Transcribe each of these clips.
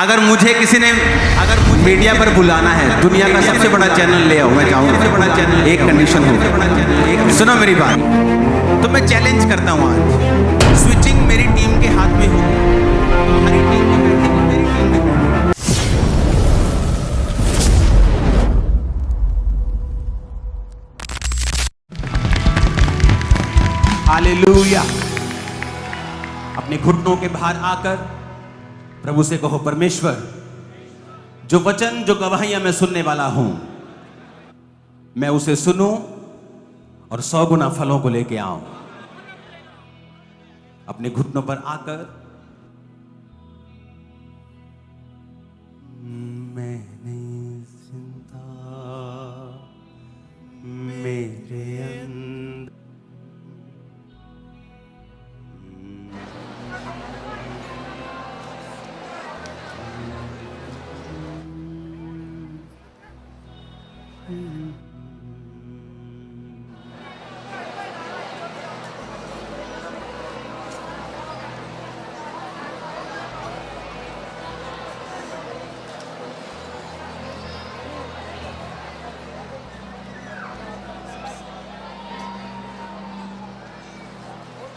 अगर मुझे किसी ने मीडिया पर बुलाना है, दुनिया का सबसे बड़ा चैनल ले आओ, मैं जाऊंगा। सबसे बड़ा चैनल, एक कंडीशन होगी, सुनो मेरी बात। तो मैं चैलेंज करता हूं, आज स्विचिंग मेरी टीम के हाथ में होगी। हमारी टीम में बैठेगी, मेरी टीम में बैठेगी। हालेलुया। अपने घुटनों के बाहर आकर प्रभु से कहो, परमेश्वर, जो वचन, जो गवाहियां मैं सुनने वाला हूं, मैं उसे सुनूं और 100 गुना फलों को लेके आऊं। अपने घुटनों पर आकर मैंने जिंदा मेरे अंदर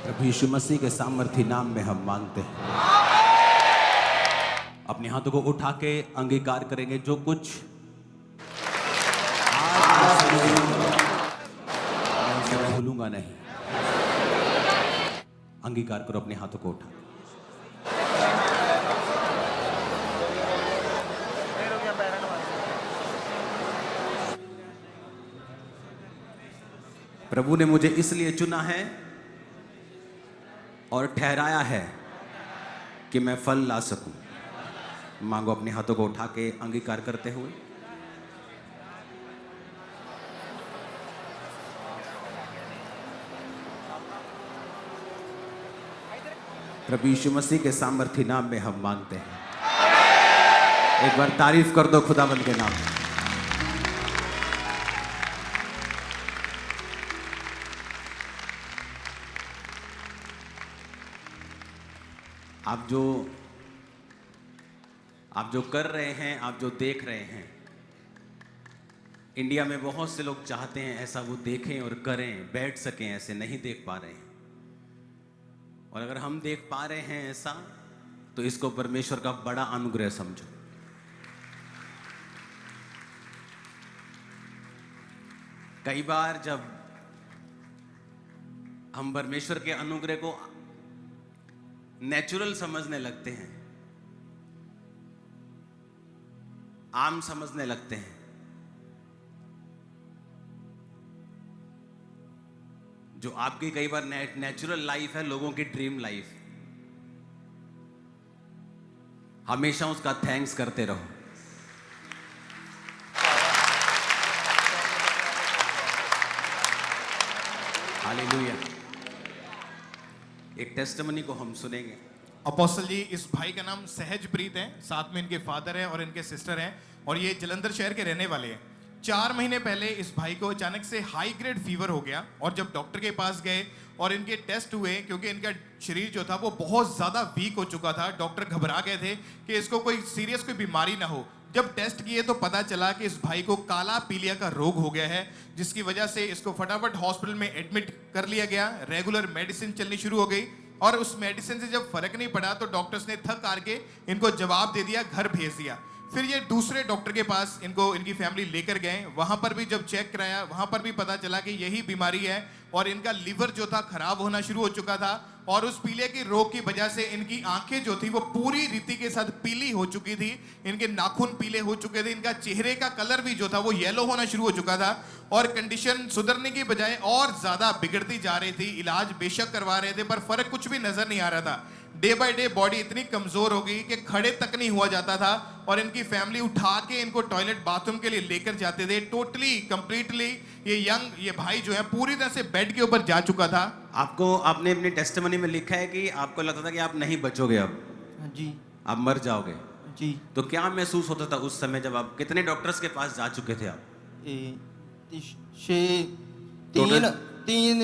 प्रभु यीशु मसीह के सामर्थी नाम में हम मांगते हैं। अपने हाथों को उठा के अंगीकार करेंगे, जो कुछ मैं भूलूंगा नहीं। अंगीकार करो, अपने हाथों को उठा। प्रभु ने मुझे इसलिए चुना है और ठहराया है कि मैं फल ला सकूं। मांगो, अपने हाथों को उठा के अंगीकार करते हुए। प्रभु यीशु मसीह के सामर्थी नाम में हम मांगते हैं। एक बार तारीफ कर दो खुदावंद के नाम में। आप जो कर रहे हैं, आप जो देख रहे हैं, इंडिया में बहुत से लोग चाहते हैं ऐसा वो देखें और करें, बैठ सकें, ऐसे नहीं देख पा रहे हैं। और अगर हम देख पा रहे हैं ऐसा, तो इसको परमेश्वर का बड़ा अनुग्रह समझो। कई बार जब हम परमेश्वर के अनुग्रह को नेचुरल समझने लगते हैं, आम समझने लगते हैं, जो आपकी कई बार नेचुरल लाइफ है, लोगों की ड्रीम लाइफ, हमेशा उसका थैंक्स करते रहो। हालेलुया। एक टेस्टिमनी को हम सुनेंगे। अपोस्टल जी, इस भाई का नाम सहजप्रीत है, साथ में इनके फादर हैं और इनके सिस्टर हैं, और ये जलंधर शहर के रहने वाले हैं। 4 महीने पहले इस भाई को अचानक से हाई ग्रेड फीवर हो गया, और जब डॉक्टर के पास गए और इनके टेस्ट हुए, क्योंकि इनका शरीर जो था वो बहुत ज़्यादा वीक हो चुका था, डॉक्टर घबरा गए थे कि इसको कोई सीरियस कोई बीमारी ना हो। जब टेस्ट किए तो पता चला कि इस भाई को काला पीलिया का रोग हो गया है, जिसकी वजह से इसको फटाफट हॉस्पिटल में एडमिट कर लिया गया। रेगुलर मेडिसिन चलनी शुरू हो गई, और उस मेडिसिन से जब फर्क नहीं पड़ा तो डॉक्टर्स ने थक हार के इनको जवाब दे दिया, घर भेज दिया। फिर ये दूसरे डॉक्टर के पास इनको इनकी फैमिली लेकर गए। वहां पर भी जब चेक कराया, वहां पर भी पता चला कि यही बीमारी है, और इनका लीवर जो था खराब होना शुरू हो चुका था, और उस पीले के रोग की वजह से इनकी आंखें जो थी वो पूरी रीति के साथ पीली हो चुकी थी, इनके नाखून पीले हो चुके थे, इनका चेहरे का कलर भी जो था वो येलो होना शुरू हो चुका था, और कंडीशन सुधरने की बजाय और ज्यादा बिगड़ती जा रही थी। इलाज बेशक करवा रहे थे पर फर्क कुछ भी नजर नहीं आ रहा था। डे बाय डे बॉडी इतनी कमजोर हो गई कि खड़े तक नहीं हुआ जाता था, और इनकी फैमिली उठा के इनको टॉयलेट बाथरूम के लिए लेकर जाते थे। टोटली कंप्लीटली ये भाई जो है पूरी तरह से बेड के ऊपर जा चुका था। आपने अपनी टेस्टिमनी में लिखा है कि आपको लगता था कि आप नहीं बचोगे, अब जी, आप मर जाओगे जी। तो क्या महसूस होता था उस समय जब आप, कितने डॉक्टर्स के पास जा चुके थे आप? तीन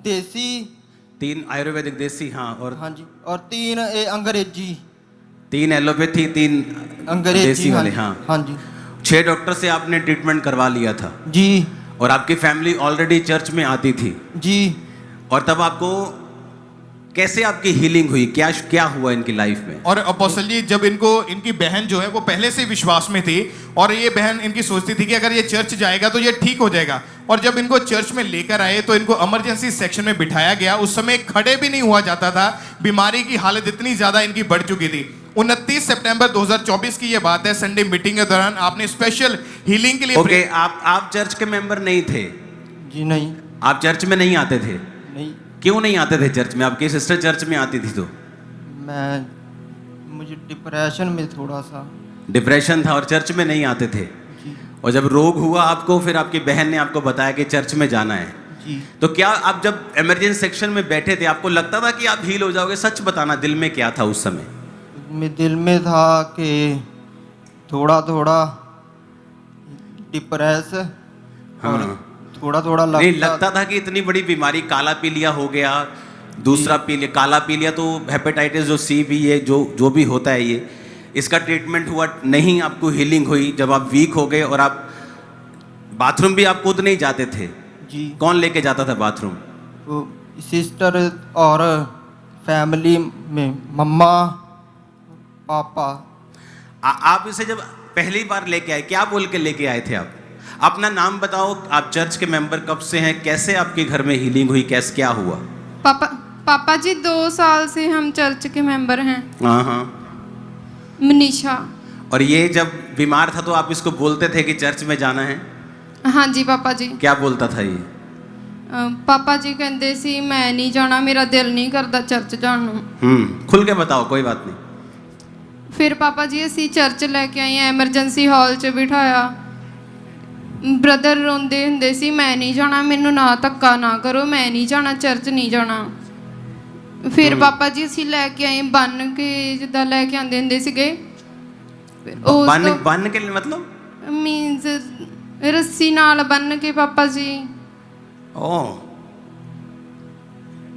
देसी, 3 आयुर्वेदिक देसी, हाँ, और हाँ जी, और 3 अंग्रेजी। 3 एलोपैथी 3 अंग्रेजी देसी वाले, हाँ हाँ। हाँ जी 6 डॉक्टर से आपने ट्रीटमेंट करवा लिया था जी और आपकी फैमिली ऑलरेडी चर्च में आती थी, जी। और तब आपको कैसे आपकी हीलिंग हुई, क्या क्या हुआ इनकी लाइफ में? और अपोस्टल जी जब इनकी बहन जो है वो पहले से विश्वास में थी और ये बहन इनकी सोचती थी कि अगर ये चर्च जाएगा तो ये ठीक हो जाएगा। और जब इनको चर्च में लेकर आए तो इनको इमरजेंसी सेक्शन में बिठाया गया। उस समय खड़े भी नहीं हुआ जाता था, बीमारी की हालत इतनी ज्यादा इनकी बढ़ चुकी थी। 29 सितंबर 2024 की ये बात है, संडे मीटिंग के दौरान आपने स्पेशल हीलिंग के लिए ओके, आप चर्च के मेंबर नहीं थे? जी नहीं आप चर्च में नहीं आते थे? नहीं। क्यों नहीं आते थे चर्च में? आपकी सिस्टर चर्च में आती थी तो? मुझे डिप्रेशन में थोड़ा सा डिप्रेशन था और चर्च में नहीं आते थे। जी और जब रोग हुआ आपको, फिर आपकी बहन ने आपको बताया कि चर्च में जाना है। जी। तो क्या आप जब इमरजेंसी सेक्शन में बैठे थे आपको लगता था कि आप हील हो जाओगे? सच बताना, दिल में क्या था उस समय? मेरे दिल में था कि थोड़ा थोड़ा डिप्रेस और हाँ। थोड़ा थोड़ा नहीं लगता था कि इतनी बड़ी बीमारी, काला पीलिया हो गया, दूसरा पीलिया, काला पीलिया तो हेपेटाइटिस जो सी भी है, जो भी होता है ये, इसका ट्रीटमेंट हुआ नहीं, आपको हीलिंग हुई। जब आप वीक हो गए और आप बाथरूम भी आप खुद नहीं जाते थे, जी। कौन लेके जाता था बाथरूम? वो सिस्टर और फैमिली में मम्मा पापा। आप इसे जब पहली बार लेके आए, क्या बोल के लेके आए थे आप? अपना नाम बताओ, आप चर्च के मेंबर कब से हैं, कैसे आपके घर में हीलिंग हुई, कैसे क्या हुआ? पापा जी 2 साल से हम चर्च के मेंबर हैं। हाँ हाँ। मनीषा। और ये जब बीमार था तो आप इसको बोलते थे कि चर्च में जाना है? हाँ जी पापा जी। क्या बोलता था ये? पापा जी कहते सी मैं नहीं जाना, मेरा दिल नहीं करता चर्च जान नूं। खुल के बताओ, कोई बात नहीं। फिर पापा जी असी चर्च लेके आए, एमरजेंसी हॉल 'ਚ बिठाया। ब्रदर रोंदे हुंदे सी मैं नहीं जाना, मैनू ना धक्का ना करो, मैं नहीं जाना, चर्च नहीं जाना। फिर पापा जी असी लेके आए बन के, जिद्दां लेके आंदे हुंदे सीगे। बन के मतलब? मीन्स रस्सी नाल बन के पापा जी। Oh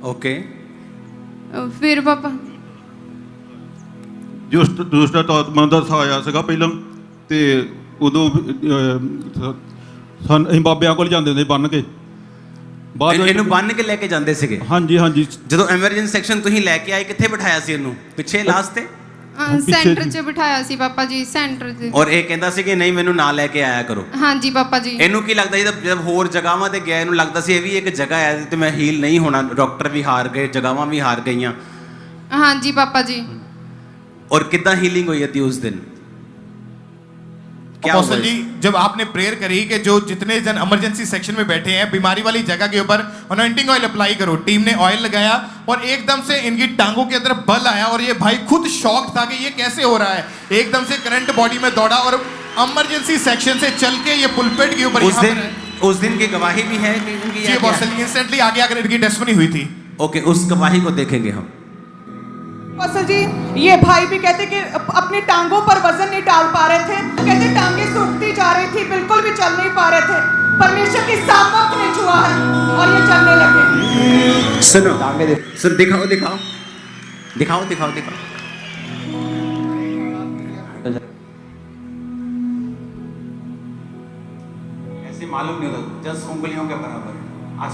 okay. ਫਿਰ ਪਾਪਾ ਦੁਸ਼ਟ ਆਤਮਾ ਦਾ ਸਹਾਇਆ ਸੀਗਾ ਪਹਿਲਾਂ ਤੇ ਉਦੋਂ ਅਸੀਂ ਬਾਬਿਆਂ ਕੋਲ ਜਾਂਦੇ ਹੁੰਦੇ ਬੰਨ ਕੇ ਇਹਨੂੰ ਬੰਨ ਕੇ ਲੈ ਕੇ ਜਾਂਦੇ ਸੀਗੇ। ਹਾਂਜੀ ਹਾਂਜੀ। ਜਦੋਂ ਐਮਰਜੈਂਸੀ ਸੈਕਸ਼ਨ ਤੁਸੀਂ ਲੈ ਕੇ ਆਏ ਕਿੱਥੇ ਬਿਠਾਇਆ ਸੀ ਇਹਨੂੰ? ਪਿੱਛੇ ਲਾਸਟ ਤੇ सेंटर 'ਚ ਬਿਠਾਇਆ ਸੀ ਪਾਪਾ ਜੀ, ਸੈਂਟਰ 'ਚ। ਔਰ ਇਹ ਕਹਿੰਦਾ ਸੀ ਕਿ ਨਹੀਂ ਮੈਨੂੰ ਨਾਲ ਲੈ ਕੇ ਆਇਆ ਕਰੋ। ਹਾਂਜੀ ਪਾਪਾ ਜੀ। ਇਹਨੂੰ ਕੀ ਲੱਗਦਾ ਸੀ ਜਦ ਹੋਰ ਜਗ੍ਹਾਵਾਂ ਤੇ ਗਿਆ, ਇਹਨੂੰ ਲੱਗਦਾ ਸੀ ਇਹ ਵੀ ਇੱਕ ਜਗ੍ਹਾ ਹੈ ਤੇ ਮੈਂ ਹੀਲ ਨਹੀਂ ਹੋਣਾ, ਡਾਕਟਰ ਵੀ ਹਾਰ ਗਏ, ਜਗ੍ਹਾਵਾਂ ਵੀ ਹਾਰ ਗਈਆਂ। ਹਾਂਜੀ ਪਾਪਾ जी। और कितना हीलिंग हुई थी उस दिन? क्या अपोस्टल जी जब आपने प्रेयर करी कि जो जितने जन इमरजेंसी सेक्शन में बैठे हैं बीमारी वाली जगह के ऊपर अनॉइंटिंग ऑयल अप्लाई करो, टीम ने ऑयल लगाया और एकदम से इनकी टांगों के अंदर बल आया और ये भाई खुद शॉक था कि ये कैसे हो रहा है। एकदम से करंट बॉडी में दौड़ा और इमरजेंसी सेक्शन से चल के ये पुलपेट के ऊपर उस दिन की गवाही भी है कि इनकी जी अपोस्टल जी इंस्टेंटली आगे आकर इनकी टेस्टिमनी हुई थी। ओके, उस गवाही को देखेंगे हम। अपोस्टल जी ये भाई भी कहते कि अपनी टांगों पर वजन नहीं डाल पा रहे थे, कहते टांगे सूखती जा रही थी, बिल्कुल भी चल नहीं पा रहे थे। परमेश्वर की सामर्थ ने छुआ है और ये चलने लगे। सुनो सुन, दिखाओ दिखाओ दिखाओ दिखाओ दिखाओ। ऐसे मालूम नहीं होता, 10 उंगलियों के बराबर। आज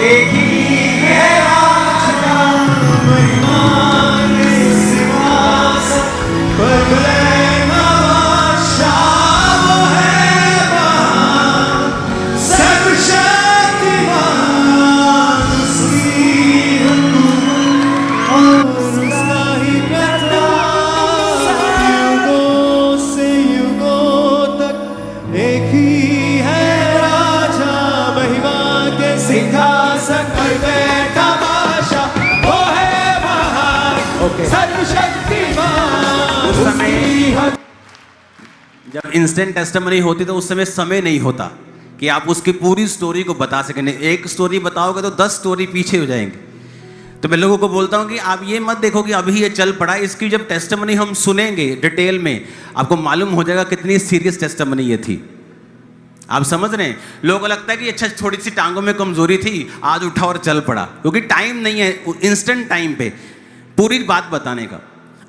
एक ही है राजा, महिमान सिंहासन पर बुलंद बादशाह वो है महान, सर्वशक्तिमान उसकी हुकूमत और उसका ही प्रताप युगों से युगों तक एक ही है राजा, महिमा के सिंहासन पर बैठा बादशाह वो है महान, सर्वशक्तिमान। उस समय जब इंस्टेंट टेस्टिमनी होती तो उस समय नहीं होता कि आप उसकी पूरी स्टोरी को बता सकें। एक स्टोरी बताओगे तो 10 स्टोरी पीछे हो जाएंगे। तो मैं लोगों को बोलता हूं कि आप ये मत देखो कि अभी ये चल पड़ा, इसकी जब टेस्टिमनी हम सुनेंगे डिटेल में आपको मालूम हो जाएगा कितनी सीरियस टेस्टिमनी ये थी। आप समझ रहे हैं? लोगों को लगता है कि अच्छा थोड़ी सी टांगों में कमजोरी थी, आज उठा और चल पड़ा, क्योंकि टाइम नहीं है इंस्टेंट टाइम पे पूरी बात बताने का।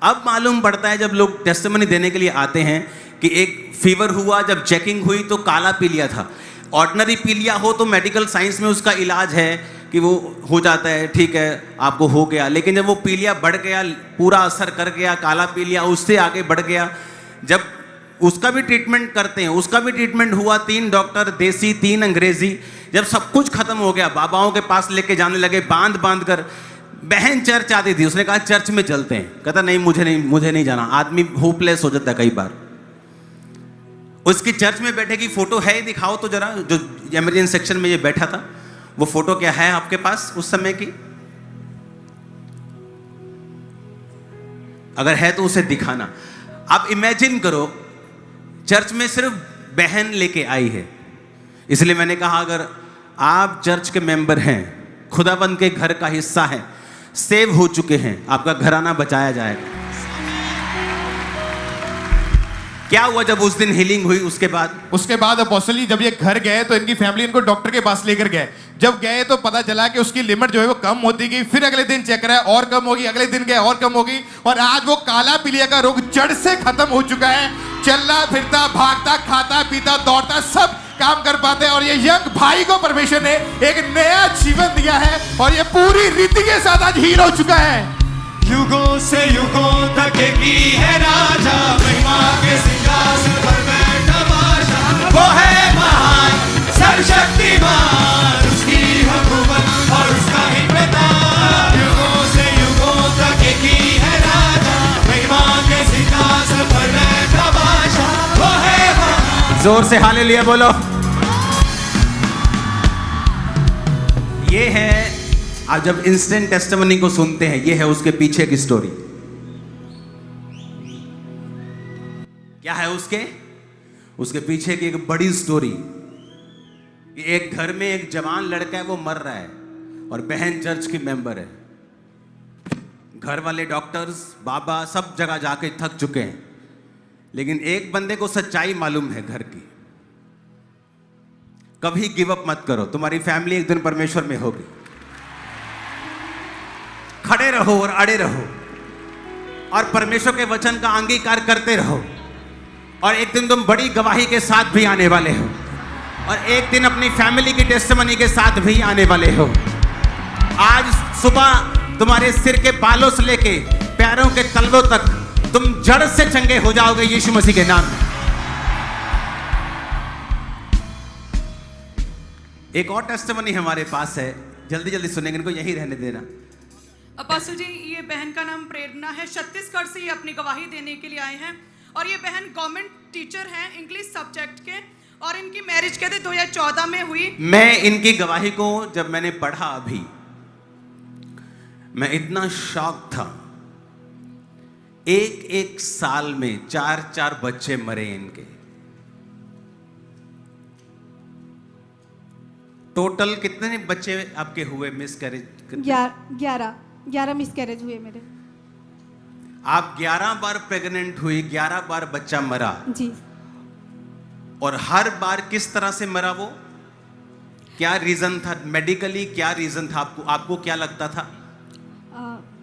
अब मालूम पड़ता है जब लोग टेस्टिमनी देने के लिए आते हैं कि एक फीवर हुआ, जब चेकिंग हुई तो काला पीलिया था। ऑर्डिनरी पीलिया हो तो मेडिकल साइंस में उसका इलाज है कि वो हो जाता है, ठीक है आपको हो गया। लेकिन जब वो पीलिया बढ़ गया, पूरा असर कर गया, काला पीलिया उससे आगे बढ़ गया, जब उसका भी ट्रीटमेंट करते हैं, उसका भी ट्रीटमेंट हुआ, 3 डॉक्टर देसी 3 अंग्रेजी, जब सब कुछ खत्म हो गया, बाबाओं के पास लेके जाने लगे बांध बांध कर। बहन चर्च आती थी, उसने कहा चर्च में चलते हैं, कहता नहीं मुझे नहीं जाना। आदमी होपलेस हो जाता है कई बार। उसकी चर्च में बैठे की फोटो है, दिखाओ तो जरा, जो इमरजेंसी सेक्शन में ये बैठा था, वो फोटो क्या है आपके पास उस समय की? अगर है तो उसे दिखाना। आप इमेजिन करो चर्च में सिर्फ बहन लेके आई है। इसलिए मैंने कहा अगर आप चर्च के मेंबर हैं, खुदाबंद के घर का हिस्सा हैं, सेव हो चुके हैं, आपका घराना बचाया जाएगा। क्या हुआ जब उस दिन हीलिंग हुई? उसके बाद अपोस्टल जी जब ये घर गए तो इनकी फैमिली इनको डॉक्टर के पास लेकर गए। जब गए तो पता चला कि उसकी लिमिट जो है वो कम होती गई, फिर अगले दिन चेक कराया और कम होगी, अगले दिन गए और कम होगी, और आज वो काला पीलिया का रोग जड़ से खत्म हो चुका है। चलना फिरता, भागता, खाता पीता, दौड़ता, सब काम कर पाते हैं। और ये यंग भाई को परमेश्वर ने एक नया जीवन दिया है और ये पूरी रीति के साथ आज हील हो चुका है। युगों से युगों तक की है राजा, महिमा के सिंहासन पर बैठा बादशाह। वो है महान सर्वशक्तिमान, उसकी हुकूमत और उसका ही प्रताप। युगों से युगों तक की है राजा, महिमा के सिंहासन पर बैठा बादशाह। वो है महान। जोर से हालेलुया बोलो। ये है, आप जब इंस्टेंट टेस्टिमनी को सुनते हैं, ये है उसके पीछे की स्टोरी। क्या है उसके पीछे की एक बड़ी स्टोरी। एक घर में एक जवान लड़का है, वो मर रहा है और बहन चर्च की मेंबर है। घर वाले डॉक्टर्स, बाबा सब जगह जाके थक चुके हैं, लेकिन एक बंदे को सच्चाई मालूम है घर की। कभी गिव अप मत करो, तुम्हारी फैमिली एक दिन परमेश्वर में होगी। खड़े रहो और अड़े रहो और परमेश्वर के वचन का अंगीकार करते रहो, और एक दिन तुम बड़ी गवाही के साथ भी आने वाले हो, और एक दिन अपनी फैमिली की टेस्टिमनी के साथ भी आने वाले हो। आज सुबह तुम्हारे सिर के बालों से लेके पैरों के तलवों तक तुम जड़ से चंगे हो जाओगे यीशु मसीह के नाम में। एक और टेस्टिमनी हमारे पास है, जल्दी जल्दी सुनेंगे, इनको यहीं रहने देना। अपोस्टल जी, ये बहन का नाम प्रेरणा है, छत्तीसगढ़ से ये अपनी गवाही देने के लिए आए हैं। और ये बहन गवर्नमेंट टीचर हैं इंग्लिश सब्जेक्ट के, और इनकी मैरिज कहते 2014 में हुई। मैं इनकी गवाही को जब मैंने पढ़ा अभी, मैं इतना शॉक था। एक साल में 4 बच्चे मरे इनके। टोटल कितने बच्चे आपके हुए मिसकैरेज? 11 मिसकैरेज हुए मेरे। आप 11 बार प्रेग्नेंट हुई, 11 बार बच्चा मरा जी। और हर बार किस तरह से मरा वो? क्या रीजन था मेडिकली? क्या रीजन था आपको क्या लगता था?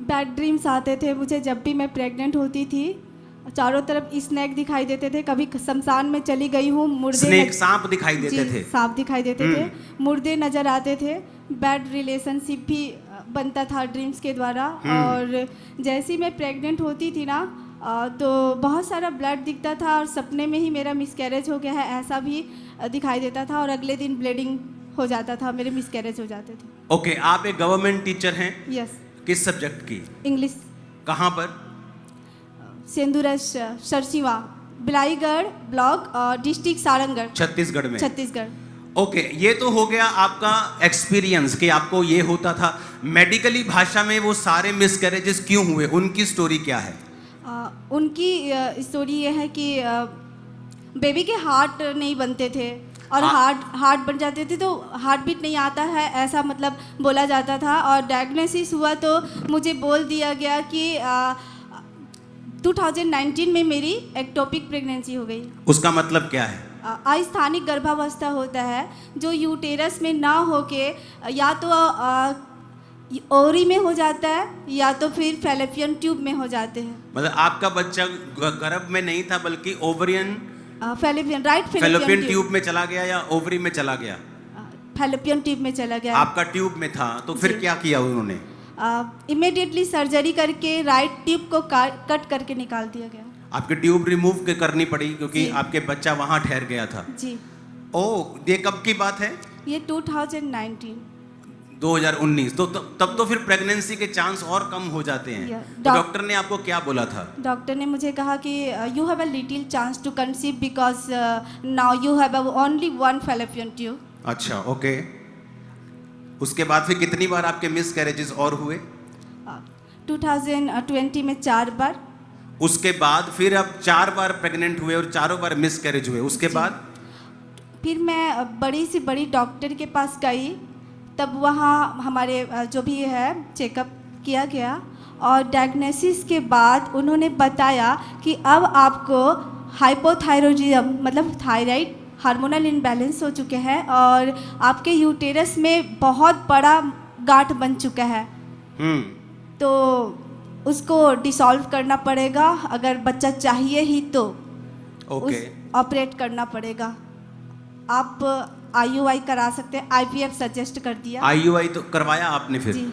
बैड ड्रीम्स आते थे मुझे जब भी मैं प्रेग्नेंट होती थी। चारों तरफ स्नेक दिखाई देते थे। कभी शमशान में चली गई हूँ, मुर्दे सांप दिखाई देते थे। सांप दिखाई देते थे, मुर्दे नजर आते थे। बैड रिलेशनशिप भी बनता था ड्रीम्स के द्वारा। और जैसे ही मैं प्रेग्नेंट होती थी ना, तो बहुत सारा ब्लड दिखता था और सपने में ही मेरा मिसकैरेज हो गया है ऐसा भी दिखाई देता था, और अगले दिन ब्लीडिंग हो जाता था, मेरे मिसकैरेज हो जाते थे। ओके, आप एक गवर्नमेंट टीचर हैं? यस। किस सब्जेक्ट की? इंग्लिश। कहाँ पर? सेंदुरस सरसीवा, बिलाईगढ़ ब्लॉक, डिस्ट्रिक्ट सारंगढ़, छत्तीसगढ़ में। छत्तीसगढ़। ओके, ये तो हो गया आपका एक्सपीरियंस कि आपको ये होता था। मेडिकली भाषा में वो सारे मिसकैरेजेस क्यों हुए, उनकी स्टोरी क्या है? उनकी स्टोरी ये है कि बेबी के हार्ट नहीं बनते थे, और हार्ट बन जाते थे तो हार्ट बीट नहीं आता है ऐसा मतलब बोला जाता था। और डायग्नोसिस हुआ तो मुझे बोल दिया गया कि 2019 में मेरी एक्टोपिक प्रेगनेंसी हो गई। उसका मतलब क्या है? अस्थानिक गर्भावस्था होता है जो यूटेरस में ना होके या तो ओवरी में हो जाता है या तो फिर फैलोपियन ट्यूब में हो जाते हैं। मतलब आपका बच्चा गर्भ में नहीं था बल्कि ओवरियन फैलोपियन ट्यूब में चला गया या ओवरी में चला गया? फैलोपियन ट्यूब में चला गया। आपका ट्यूब में था तो फिर जी। क्या किया उन्होंने? इमीडिएटली सर्जरी करके राइट ट्यूब को कट करके निकाल दिया गया। आपकी ट्यूब रिमूव करनी पड़ी क्योंकि जी। आपके बच्चा वहां ठहर गया था। जी, ओह, ये कब की बात है? ये 2019। 2019। तो तब तो फिर प्रेगनेंसी के चांस और कम हो जाते हैं। Yeah. तो डॉक्टर ने आपको क्या बोला था? डॉक्टर ने मुझे कहा कि you have a little chance to conceive because now you have only one fallopian tube. अच्छा, ओके। उसके बाद फिर कितनी बार आपके मिस कैरेजेस और हुए? 2020 में 4 बार। उसके बाद फिर आप 4 बार प्रेग्नेंट हुए और चारों बार मिस कैरेज हुए। उसके बाद फिर मैं बड़ी से बड़ी डॉक्टर के पास गई, तब वहाँ हमारे जो भी है चेकअप किया गया और डायग्नोसिस के बाद उन्होंने बताया कि अब आपको हाइपोथायरॉयडिज्म मतलब थायराइड हार्मोनल इम्बैलेंस हो चुके हैं और आपके यूटेरस में बहुत बड़ा गांठ बन चुका है। तो उसको डिसॉल्व करना पड़ेगा, अगर बच्चा चाहिए ही तो ओके। ऑपरेट करना पड़ेगा। आप IUI करा सकते हैं, IVF सजेस्ट कर दिया। IUI तो करवाया आपने फिर? जी,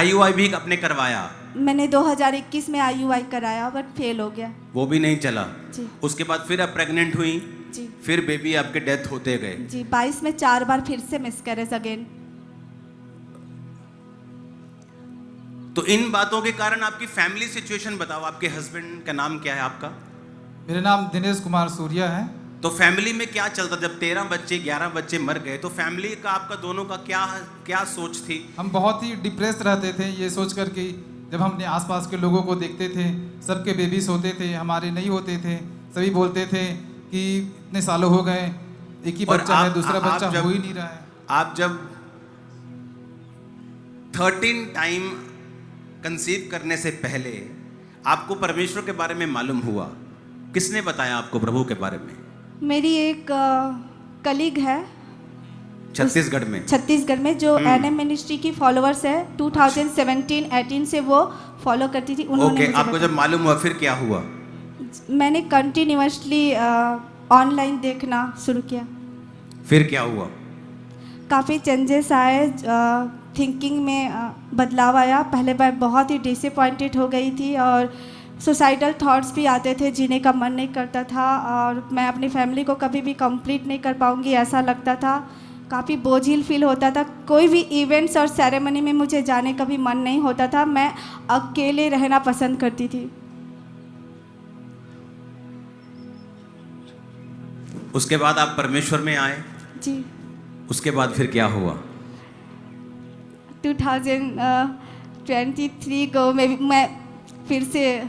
IUI भी आपने करवाया? मैंने 2021 में IUI कराया बट फेल हो गया। वो भी नहीं चला? जी उसके बाद फिर आप प्रेग्नेंट हुई, जी फिर बेबी आपके डेथ होते गए। जी 22 में 4 बार फिर से मिसकैरेज अगेन। तो इन बातों के कारण आपकी फैमिली सिचुएशन बताओ। आपके हस्बैंड का नाम क्या है आपका? मेरा नाम दिनेश कुमार सूर्या है। तो फैमिली में क्या चलता? जब 13 बच्चे 11 बच्चे मर गए तो फैमिली का आपका दोनों का क्या सोच थी? हम बहुत ही डिप्रेस रहते थे ये सोच कर कि जब हम अपने आसपास के लोगों को देखते थे, सबके बेबीज होते थे, हमारे नहीं होते थे। सभी बोलते थे कि इतने सालों हो गए, एक ही और बच्चा है, दूसरा आप बच्चा जब- हो ही नहीं रहा है। आप जब 13 टाइम कंसीव करने से पहले आपको परमेश्वर के बारे में मालूम हुआ, किसने बताया आपको प्रभु के बारे में? मेरी एक कलीग है छत्तीसगढ़ में? छत्तीसगढ़ में जो NM मिनिस्ट्री की फॉलोअर्स है। 2017-18 से वो फॉलो करती थी। उन्होंने ओके, मुझे आपको जब मालूम हुआ फिर क्या हुआ? मैंने कंटिन्यूअसली ऑनलाइन देखना शुरू किया। फिर क्या हुआ? काफ़ी चेंजेस आए, थिंकिंग में बदलाव आया। पहले बार बहुत ही डिसअपॉइंटेड हो गई थी और सुसाइडल थॉट्स भी आते थे, जीने का मन नहीं करता था और मैं अपनी फैमिली को कभी भी कंप्लीट नहीं कर पाऊंगी ऐसा लगता था। काफ़ी बोझिल फील होता था। कोई भी इवेंट्स और सेरेमनी में मुझे जाने का भी मन नहीं होता था। मैं अकेले रहना पसंद करती थी। उसके बाद आप परमेश्वर में आए? जी, उसके बाद फिर क्या हुआ? 2023 को मैं फिर से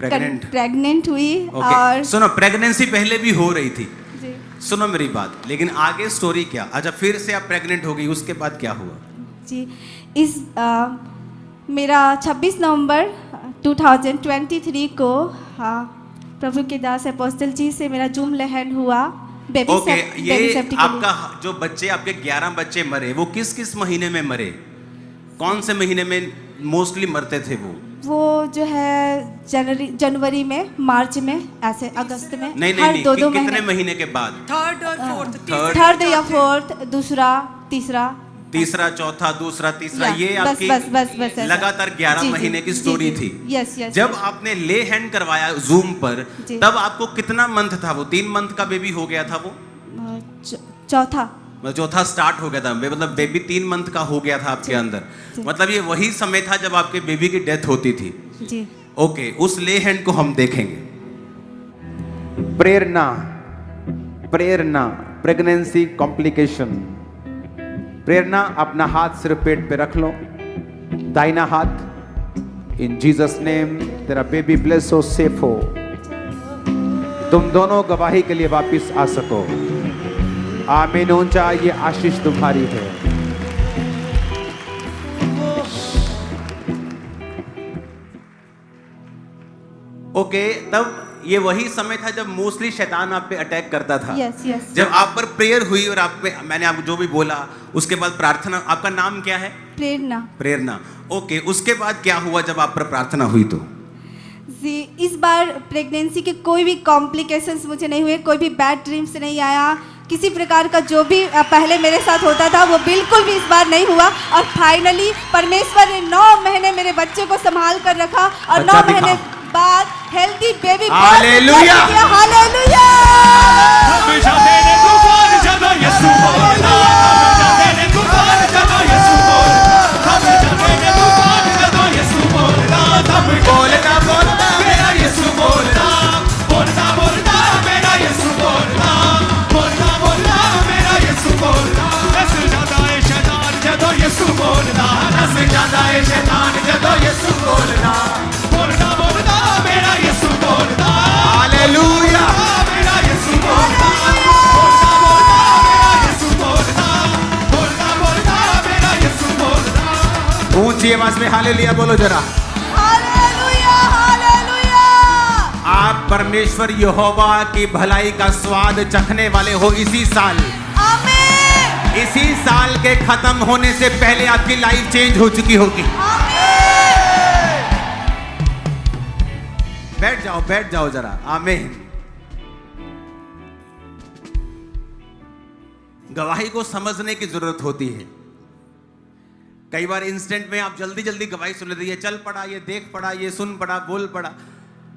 प्रेग्नेंट हुई। ओके, और सुनो, प्रेगनेंसी पहले भी हो रही थी। जी सुनो मेरी बात, लेकिन आगे स्टोरी क्या? अच्छा, फिर से आप प्रेग्नेंट हो गई, उसके बाद क्या हुआ? जी इस मेरा 26 नवंबर 2023 को प्रभु के दास अपोस्टल जी से मेरा जूम लहन हुआ। बेबी ओके, ये सेफ्टी आपका जो बच्चे आपके 11 बच्चे मरे, वो किस किस महीने में मरे? कौन से महीने में मोस्टली मरते थे वो जो है जनवरी में, मार्च में, ऐसे अगस्त में, नहीं हर नहीं, दो कितने महीने के बाद? थर्ड या फोर्थ, दूसरा, तीसरा, चौथा, दूसरा, तीसरा, या, ये बस, आपकी बस, ऐसा। लगातार 11 जी, जी, महीने की जी, स्टोरी जी, थी। यस जब आपने ले हैंड करवाया जूम पर, जी। तब आपको कितना मंथ था? वो 3 मंथ का बेबी हो गया था वो? चौथा स्टार्ट हो गया था, मतलब बेबी 3 मंथ का हो गया था आपके अंदर। मतलब ये वही समय था जब आपके बेबी की डेथ होती थी। जी। ओके, उस ले हैंड को हम देखेंगे। प्रेरणा प्रेगनेंसी कॉम्प्लिकेशन। प्रेरणा, अपना हाथ सिर्फ पेट पे रख लो, दाहिना हाथ। इन जीसस नेम, तेरा बेबी ब्लेस हो, सेफ हो। तुम दोनों गवाही के लिए वापस आ सको। आमीन। ऊंचा, ये आशीष तुम्हारी है। ओके, तब ये वही समय था जब मोस्टली शैतान आप पे अटैक करता था। Yes yes. जब आप पर प्रेयर हुई और आप पे मैंने आपको जो भी बोला, उसके बाद प्रार्थना, आपका नाम क्या है? प्रेरणा। प्रेरणा। ओके, उसके बाद क्या हुआ जब आप पर प्रार्थना हुई तो? जी, इस बार प्रेगनेंसी के कोई भी कॉम्प्लिकेशंस मुझे नहीं हुए, कोई भी बैड ड्रीम्स नहीं आया, किसी प्रकार का जो भी पहले मेरे साथ होता था वो बिल्कुल भी इस बार नहीं हुआ। और फाइनली परमेश्वर ने 9 महीने मेरे बच्चे को संभाल कर रखा और 9 महीने बाद हेल्दी बेबी। Hallelujah, hallelujah. हम जाते ने तूफान ਜਦੋਂ ਯਿਸੂ ਬੋਲਦਾ, हम जाते ने तूफान ਜਦੋਂ ਯਿਸੂ ਬੋਲਦਾ, हम जाते ने तूफान ਜਦੋਂ ਯਿਸੂ ਬੋਲਦਾ, हम बोलता बोलता मेरा यीशु बोलता, बोलता बोलता मेरा यीशु बोलता, बोलता बोलता मेरा यीशु बोलता। नस जाता है शैतान ਜਦੋਂ ਯਿਸੂ ਬੋਲਦਾ, नस जाता है शैतान ਜਦੋਂ ਯਿਸੂ ਬੋਲਦਾ, बोलता बोलता मेरा यीशु बोलता। हालेलुया। मेरा यीशु बोलता, बोलता बोलता मेरा यीशु बोलता, बोलता बोलता मेरा यीशु बोलता। ऊंची आवाज में हालेलुया बोलो जरा। Hallelujah hallelujah. आप परमेश्वर यहोवा की भलाई का स्वाद चखने वाले हो इसी साल। आमीन इसी साल के खत्म होने से पहले आपकी लाइफ चेंज हो चुकी होगी। बैठ जाओ जरा। आमीन। गवाही को समझने की जरूरत होती है। कई बार इंस्टेंट में आप जल्दी जल्दी गवाही सुन लेते हैं, ये चल पड़ा, ये देख पड़ा, ये सुन पड़ा, बोल पड़ा,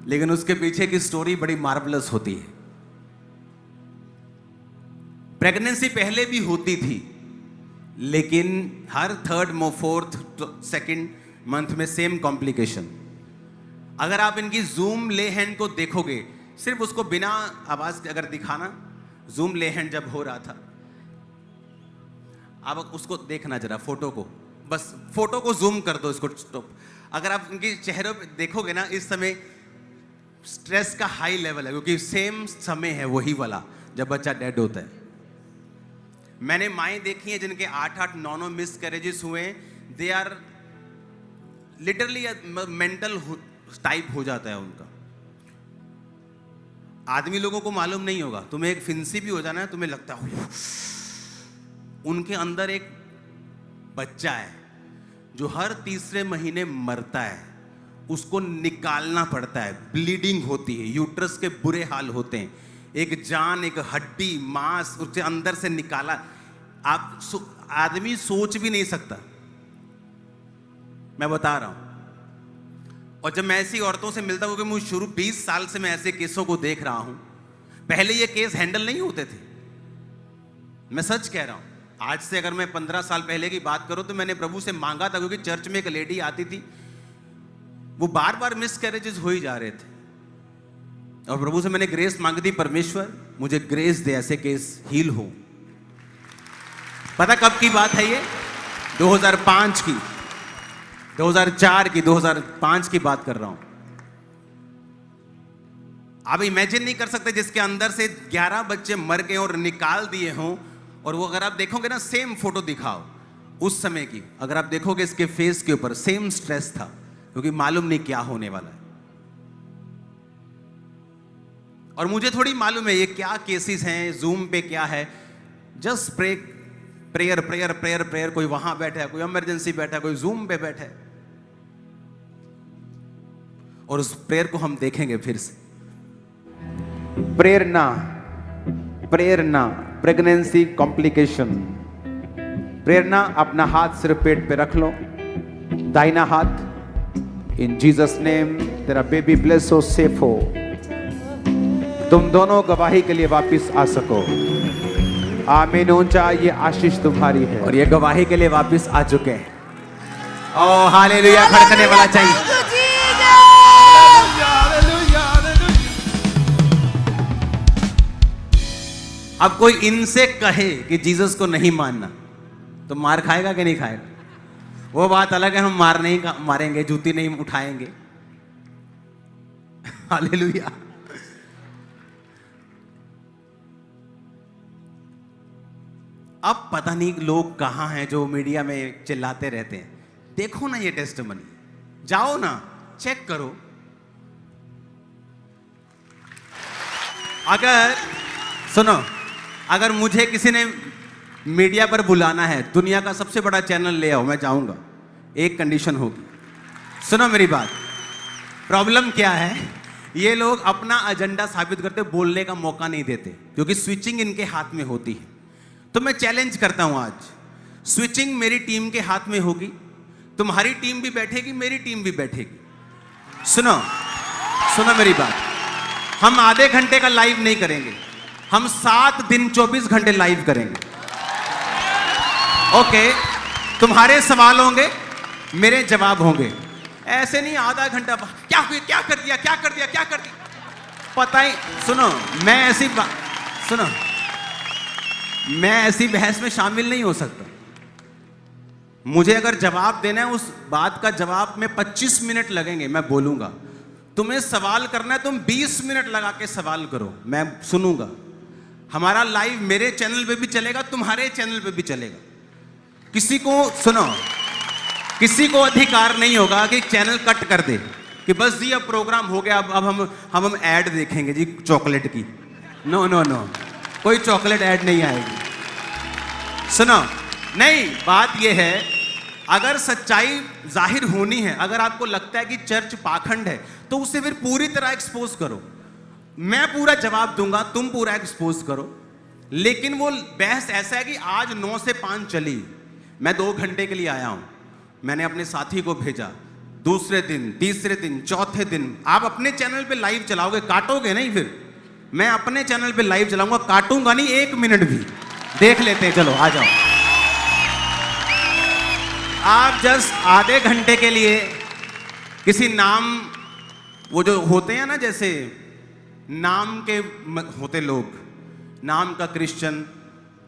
लेकिन उसके पीछे की स्टोरी बड़ी मार्वलस होती है। प्रेगनेंसी पहले भी होती थी, लेकिन हर 3rd, 4th, 2nd मंथ में सेम कॉम्प्लिकेशन। अगर आप इनकी जूम ले हैंड को देखोगे, सिर्फ उसको बिना आवाज के अगर दिखाना, जूम ले हैंड जब हो रहा था, आप उसको देखना जरा, फोटो को, बस फोटो को जूम कर दो, इसको स्टॉप। अगर आप इनके चेहरों पे देखोगे ना, इस समय स्ट्रेस का हाई लेवल है, क्योंकि सेम समय है वही वाला जब बच्चा डेड होता है। मैंने माएँ देखी हैं जिनके 8-8, 9-9 मिस कैरेजेस हुए, they are literally mental type हो जाता है उनका। आदमी लोगों को मालूम नहीं होगा, तुम्हें एक फिंसी भी हो जाना है, तुम्हें लगता है उनके अंदर एक बच्चा है जो हर 3रे महीने मरता है, उसको निकालना पड़ता है, ब्लीडिंग होती है, यूट्रस के बुरे हाल होते हैं, एक जान, एक हड्डी, मांस उसके अंदर से निकाला, आदमी सोच भी नहीं सकता। मैं बता रहा हूं। और जब मैं ऐसी औरतों से मिलता हूं, क्योंकि मुझे शुरू 20 साल से मैं ऐसे केसों को देख रहा हूं, पहले ये केस हैंडल नहीं होते थे, मैं सच कह रहा हूं। आज से अगर मैं 15 साल पहले की बात करूं तो मैंने प्रभु से मांगा था, क्योंकि चर्च में एक लेडी आती थी, वो बार बार मिस कैरेजेस हो ही जा रहे थे, और प्रभु से मैंने ग्रेस मांगी थी, परमेश्वर मुझे ग्रेस दे, ऐसे केस हील हो। पता कब की बात है ये? 2005 की, 2004 की, 2005 की बात कर रहा हूं। आप इमेजिन नहीं कर सकते, जिसके अंदर से 11 बच्चे मर गए और निकाल दिए हों, और वो अगर आप देखोगे ना, सेम फोटो दिखाओ उस समय की, अगर आप देखोगे इसके फेस के ऊपर सेम स्ट्रेस था, क्योंकि मालूम नहीं क्या होने वाला है। और मुझे थोड़ी मालूम है ये क्या केसेस हैं, जूम पे क्या है, just prayer prayer prayer prayer. कोई वहां बैठा है, कोई इमरजेंसी बैठा है, कोई जूम पे बैठा है, और उस प्रेयर को हम देखेंगे फिर से। प्रेरणा, प्रेरणा, प्रेगनेंसी कॉम्प्लिकेशन। प्रेरणा, अपना हाथ सिर्फ पेट पे रख लो, दाहिना हाथ। इन जीसस नेम तेरा बेबी ब्लेस हो, सेफ हो, तुम दोनों गवाही के लिए वापस आ सको। आमीन। ऊंचा, ये आशीष तुम्हारी है, और ये गवाही के लिए वापस आ चुके हैं। ओ हालेलुया, खड़कने वाला चाहिए। अब कोई इनसे कहे कि जीसस को नहीं मानना, तो मार खाएगा कि नहीं खाएगा? वो बात अलग है, हम मारेंगे, जूती नहीं उठाएंगे। हालेलुया। अब पता नहीं लोग कहां हैं जो मीडिया में चिल्लाते रहते हैं। देखो ना ये टेस्टिमनी, जाओ ना, चेक करो। अगर सुनो, अगर मुझे किसी ने मीडिया पर बुलाना है, दुनिया का सबसे बड़ा चैनल ले आओ, मैं जाऊंगा। एक कंडीशन होगी, सुनो मेरी बात। प्रॉब्लम क्या है, ये लोग अपना एजेंडा साबित करते, बोलने का मौका नहीं देते, क्योंकि स्विचिंग इनके हाथ में होती है। तो मैं चैलेंज करता हूं आज, स्विचिंग मेरी टीम के हाथ में होगी, तुम्हारी टीम भी बैठेगी, मेरी टीम भी बैठेगी। सुनो सुनो मेरी बात, हम आधे घंटे का लाइव नहीं करेंगे, हम 7 दिन 24 घंटे लाइव करेंगे। ओके, तुम्हारे सवाल होंगे, मेरे जवाब होंगे। ऐसे नहीं आधा घंटा क्या कर दिया, क्या कर दिया, पता ही। सुनो, मैं ऐसी बहस में शामिल नहीं हो सकता। मुझे अगर जवाब देना है, उस बात का जवाब में 25 मिनट लगेंगे, मैं बोलूंगा। तुम्हें सवाल करना है, तुम 20 मिनट लगा के सवाल करो, मैं सुनूंगा। हमारा लाइव मेरे चैनल पे भी चलेगा, तुम्हारे चैनल पे भी चलेगा। किसी को सुनो, किसी को अधिकार नहीं होगा कि चैनल कट कर दे कि बस जी अब प्रोग्राम हो गया, अब हम ऐड देखेंगे जी चॉकलेट की। नो नो नो, कोई चॉकलेट ऐड नहीं आएगी। सुनो, नहीं, बात यह है, अगर सच्चाई जाहिर होनी है, अगर आपको लगता है कि चर्च पाखंड है, तो उसे फिर पूरी तरह एक्सपोज करो। मैं पूरा जवाब दूंगा, तुम पूरा एक्सपोज करो। लेकिन वो बहस ऐसा है कि आज 9 से 5 चली, मैं 2 घंटे के लिए आया हूं, मैंने अपने साथी को भेजा, दूसरे दिन, तीसरे दिन, चौथे दिन आप अपने चैनल पे लाइव चलाओगे, काटोगे नहीं। फिर मैं अपने चैनल पे लाइव चलाऊंगा, काटूंगा नहीं 1 मिनट भी। देख लेते हैं, चलो आ जाओ। आप जस्ट आधे घंटे के लिए किसी नाम, वो जो होते हैं ना, जैसे नाम के होते लोग, नाम का क्रिश्चियन,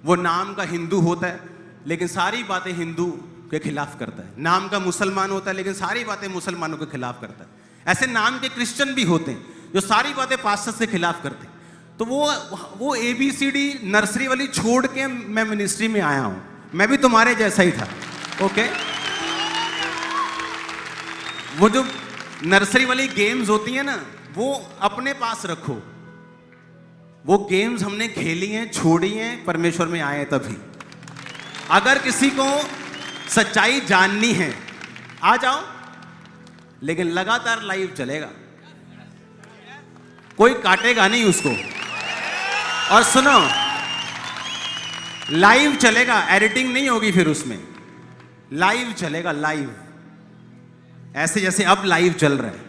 वो नाम का हिंदू होता है लेकिन सारी बातें हिंदू के खिलाफ करता है, नाम का मुसलमान होता है लेकिन सारी बातें मुसलमानों के खिलाफ करता है। ऐसे नाम के क्रिश्चियन भी होते हैं जो सारी बातें पास्टर से खिलाफ करते हैं। तो वो ABCD नर्सरी वाली छोड़ के मैं मिनिस्ट्री में आया हूं, मैं भी तुम्हारे जैसा ही था। ओके, वो जो नर्सरी वाली गेम्स होती है ना, वो अपने पास रखो। वो गेम्स हमने खेली हैं, छोड़ी हैं, परमेश्वर में आए तभी। अगर किसी को सच्चाई जाननी है, आ जाओ, लेकिन लगातार लाइव चलेगा, कोई काटेगा नहीं उसको। और सुनो, लाइव चलेगा, एडिटिंग नहीं होगी फिर उसमें, लाइव चलेगा, लाइव, ऐसे जैसे अब लाइव चल रहा है।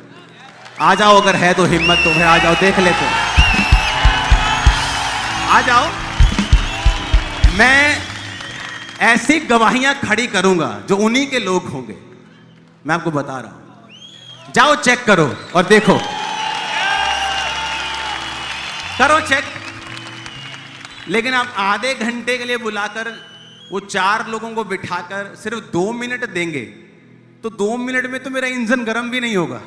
आ जाओ, अगर है तो हिम्मत तो है, आ जाओ, देख लेते हैं, आ जाओ। मैं ऐसी गवाहियां खड़ी करूंगा जो उन्हीं के लोग होंगे, मैं आपको बता रहा हूं। जाओ चेक करो और देखो, करो चेक। लेकिन आप आधे घंटे के लिए बुलाकर वो 4 लोगों को बिठाकर सिर्फ 2 मिनट देंगे, तो 2 मिनट में तो मेरा इंजन गर्म भी नहीं होगा।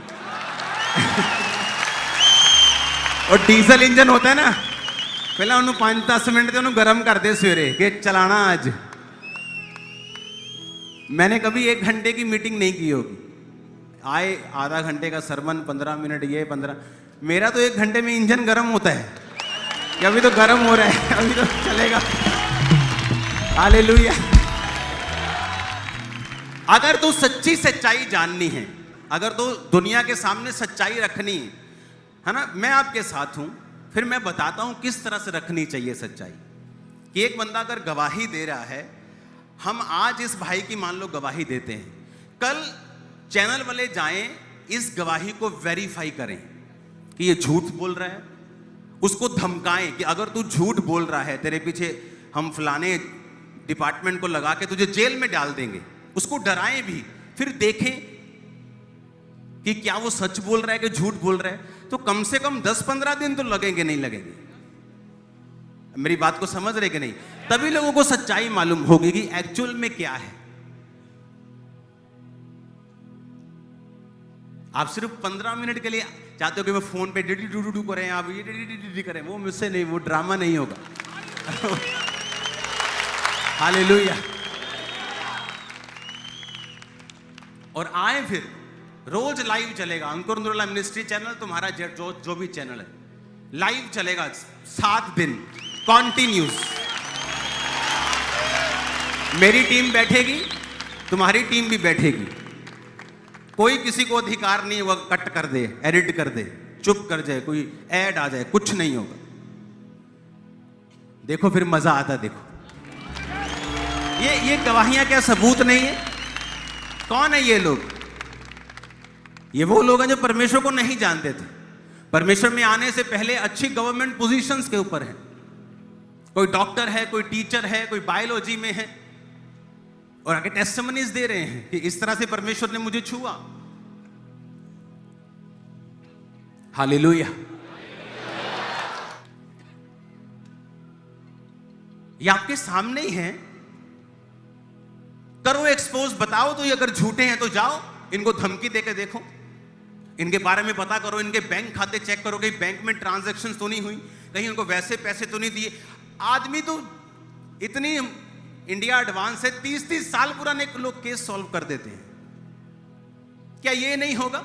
और डीजल इंजन होता है ना, पहले उन्होंने 5-10 मिनट उन्होंने गर्म कर दे सवेरे कि चलाना आज। मैंने कभी 1 घंटे की मीटिंग नहीं की होगी, आए आधा घंटे का सरमन, 15 मिनट ये 15, मेरा तो 1 घंटे में इंजन गर्म होता है कि अभी तो गर्म हो रहा है, अभी तो चलेगा। हालेलुया। अगर तो सच्ची सच्चाई जाननी है, अगर तो दुनिया के सामने सच्चाई रखनी है ना, मैं आपके साथ हूं। फिर मैं बताता हूं किस तरह से रखनी चाहिए सच्चाई। कि एक बंदा अगर गवाही दे रहा है, हम आज इस भाई की मान लो गवाही देते हैं, कल चैनल वाले जाएं, इस गवाही को वेरीफाई करें कि ये झूठ बोल रहा है, उसको धमकाएं कि अगर तू झूठ बोल रहा है, तेरे पीछे हम फलाने डिपार्टमेंट को लगा के तुझे जेल में डाल देंगे। उसको डराएं भी, फिर देखें कि क्या वो सच बोल रहा है कि झूठ बोल रहा है। तो कम से कम 10-15 दिन तो लगेंगे, नहीं लगेंगे? मेरी बात को समझ रहे कि नहीं? तभी लोगों को सच्चाई मालूम होगी कि एक्चुअल में क्या है। आप सिर्फ 15 मिनट के लिए चाहते हो कि मैं फोन पे डिडी डू डू करें, आप ये डिडी करें, वो मुझसे नहीं, वो ड्रामा नहीं होगा। हालेलुया। और आए फिर रोज लाइव चलेगा, अंकुर नूरुल्लाह मिनिस्ट्री चैनल, तुम्हारा जो भी चैनल है, लाइव चलेगा 7 दिन कॉन्टिन्यूस। मेरी टीम बैठेगी, तुम्हारी टीम भी बैठेगी। कोई किसी को अधिकार नहीं होगा कट कर दे, एडिट कर दे, चुप कर जाए, कोई ऐड आ जाए, कुछ नहीं होगा। देखो फिर मजा आता। देखो ये गवाहियां क्या सबूत नहीं है? कौन है ये लोग? ये वो लोग हैं जो परमेश्वर को नहीं जानते थे, परमेश्वर में आने से पहले अच्छी गवर्नमेंट पोजीशंस के ऊपर है। कोई डॉक्टर है, कोई टीचर है, कोई बायोलॉजी में है, और आगे टेस्टिमनीज दे रहे हैं कि इस तरह से परमेश्वर ने मुझे छुआ। हालेलुया। ये आपके सामने ही है। करो एक्सपोज, बताओ तो ये अगर झूठे हैं तो जाओ इनको धमकी देके देखो, इनके बारे में पता करो, इनके बैंक खाते चेक करो, कहीं बैंक में ट्रांजैक्शंस तो नहीं हुई, कहीं उनको वैसे पैसे तो नहीं दिए। आदमी तो इतनी इंडिया एडवांस है, 30-30 साल पुराने लोग केस सॉल्व कर देते हैं। क्या ये नहीं होगा?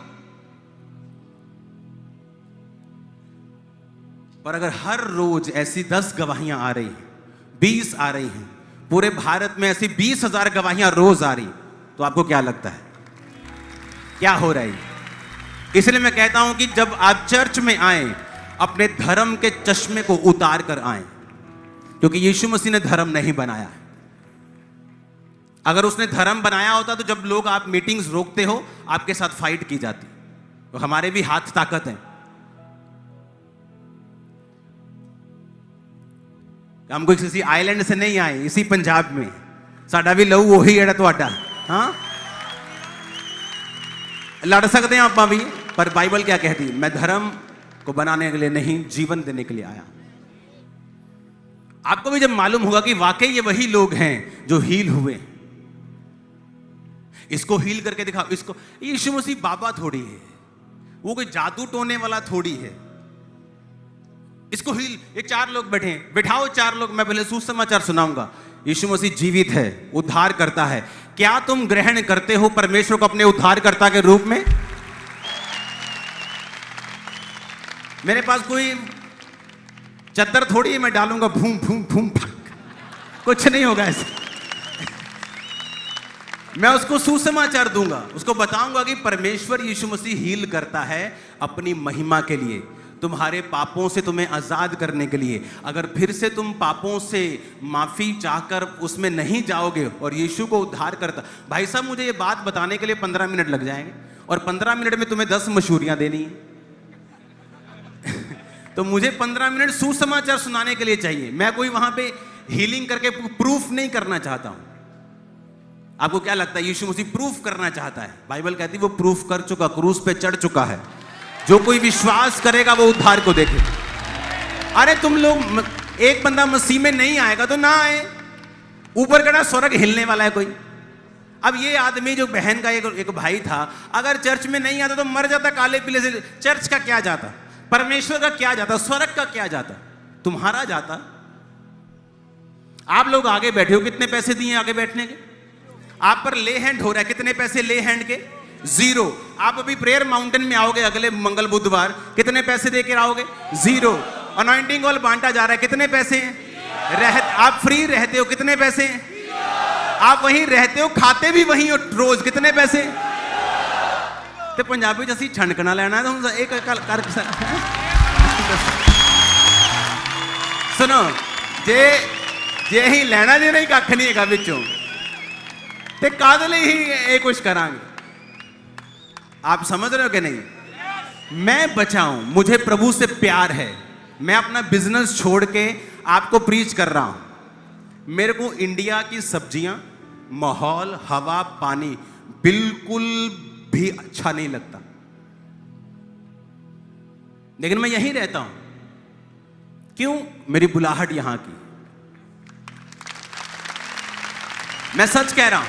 पर अगर हर रोज ऐसी 10 गवाहियां आ रही हैं, 20 आ रही हैं, पूरे भारत में ऐसी 20,000 गवाहियां रोज आ रही, तो आपको क्या लगता है क्या हो रहा है? इसलिए मैं कहता हूं कि जब आप चर्च में आए, अपने धर्म के चश्मे को उतार कर आए, क्योंकि यीशु मसीह ने धर्म नहीं बनाया। अगर उसने धर्म बनाया होता तो जब लोग आप मीटिंग्स रोकते हो, आपके साथ फाइट की जाती। तो हमारे भी हाथ ताकत है, हम कोई किसी आइलैंड से नहीं आए, इसी पंजाब में साडा भी लहू वही है तुहाडा। हाँ, लड़ सकते हैं आप भी, पर बाइबल क्या कहती? मैं धर्म को बनाने के लिए नहीं, जीवन देने के लिए आया। आपको भी जब मालूम होगा कि वाकई ये वही लोग हैं जो हील हुए, इसको हील करके दिखाओ, इसको। यीशु मसीह बाबा थोड़ी है, वो कोई जादू टोने वाला थोड़ी है। इसको हील, ये 4 लोग बैठे हैं, बिठाओ 4 लोग, मैं पहले सुसमाचार सुनाऊंगा। यीशु मसीह जीवित है, उद्धार करता है। क्या तुम ग्रहण करते हो परमेश्वर को अपने उद्धारकर्ता के रूप में? मेरे पास कोई चद्दर थोड़ी है मैं डालूंगा भूम भूम भूम, कुछ नहीं होगा ऐसे। मैं उसको सुसमाचार दूंगा, उसको बताऊंगा कि परमेश्वर यीशु मसीह हील करता है अपनी महिमा के लिए, तुम्हारे पापों से तुम्हें आजाद करने के लिए। अगर फिर से तुम पापों से माफी चाहकर उसमें नहीं जाओगे और यीशु को उद्धार करता, भाई साहब मुझे ये बात बताने के लिए 15 मिनट लग जाएंगे, और 15 मिनट में तुम्हें 10 मशहूरियां देनी है। तो मुझे 15 मिनट सुसमाचार सुनाने के लिए चाहिए। मैं कोई वहां पे हीलिंग करके प्रूफ नहीं करना चाहता हूं। आपको क्या लगता है यीशु मसीह प्रूफ करना चाहता है? बाइबल कहती है वो प्रूफ कर चुका, क्रूस पे चढ़ चुका है। जो कोई विश्वास करेगा वो उद्धार को देखे। अरे तुम लोग, एक बंदा मसीह में नहीं आएगा तो ना आए, ऊपर कड़ा स्वर्ग हिलने वाला है कोई। अब ये आदमी जो बहन का एक भाई था, अगर चर्च में नहीं आता तो मर जाता काले पीले से। चर्च का क्या जाता, परमेश्वर का क्या जाता, स्वर्ग का क्या जाता? तुम्हारा जाता। आप लोग आगे बैठे हो, कितने पैसे दिए आगे बैठने के? आप पर ले हैंड हो रहा है, कितने पैसे ले हैंड के? 0। आप अभी प्रेयर माउंटेन में आओगे अगले मंगल बुधवार, कितने पैसे देकर आओगे? 0। अनॉइंटिंग ऑयल बांटा जा रहा है, कितने पैसे हैं? आप फ्री रहते हो, कितने पैसे? आप वहीं रहते हो, खाते भी वहीं हो रोज, कितने पैसे? तो पंजाबी जैसी छणकना लेना है तो एक कर सुनो, जे ही लेना जे नहीं कख नहीं है बिचों, ते कादे लिए ही ये कुछ करांगे। आप समझ रहे हो कि नहीं? मैं बचा हूं, मुझे प्रभु से प्यार है, मैं अपना बिजनेस छोड़ के आपको प्रीच कर रहा हूं। मेरे को इंडिया की सब्जियां, माहौल, हवा, पानी बिल्कुल भी अच्छा नहीं लगता, लेकिन मैं यहीं रहता हूं। क्यों? मेरी बुलाहट यहां की। मैं सच कह रहा हूं।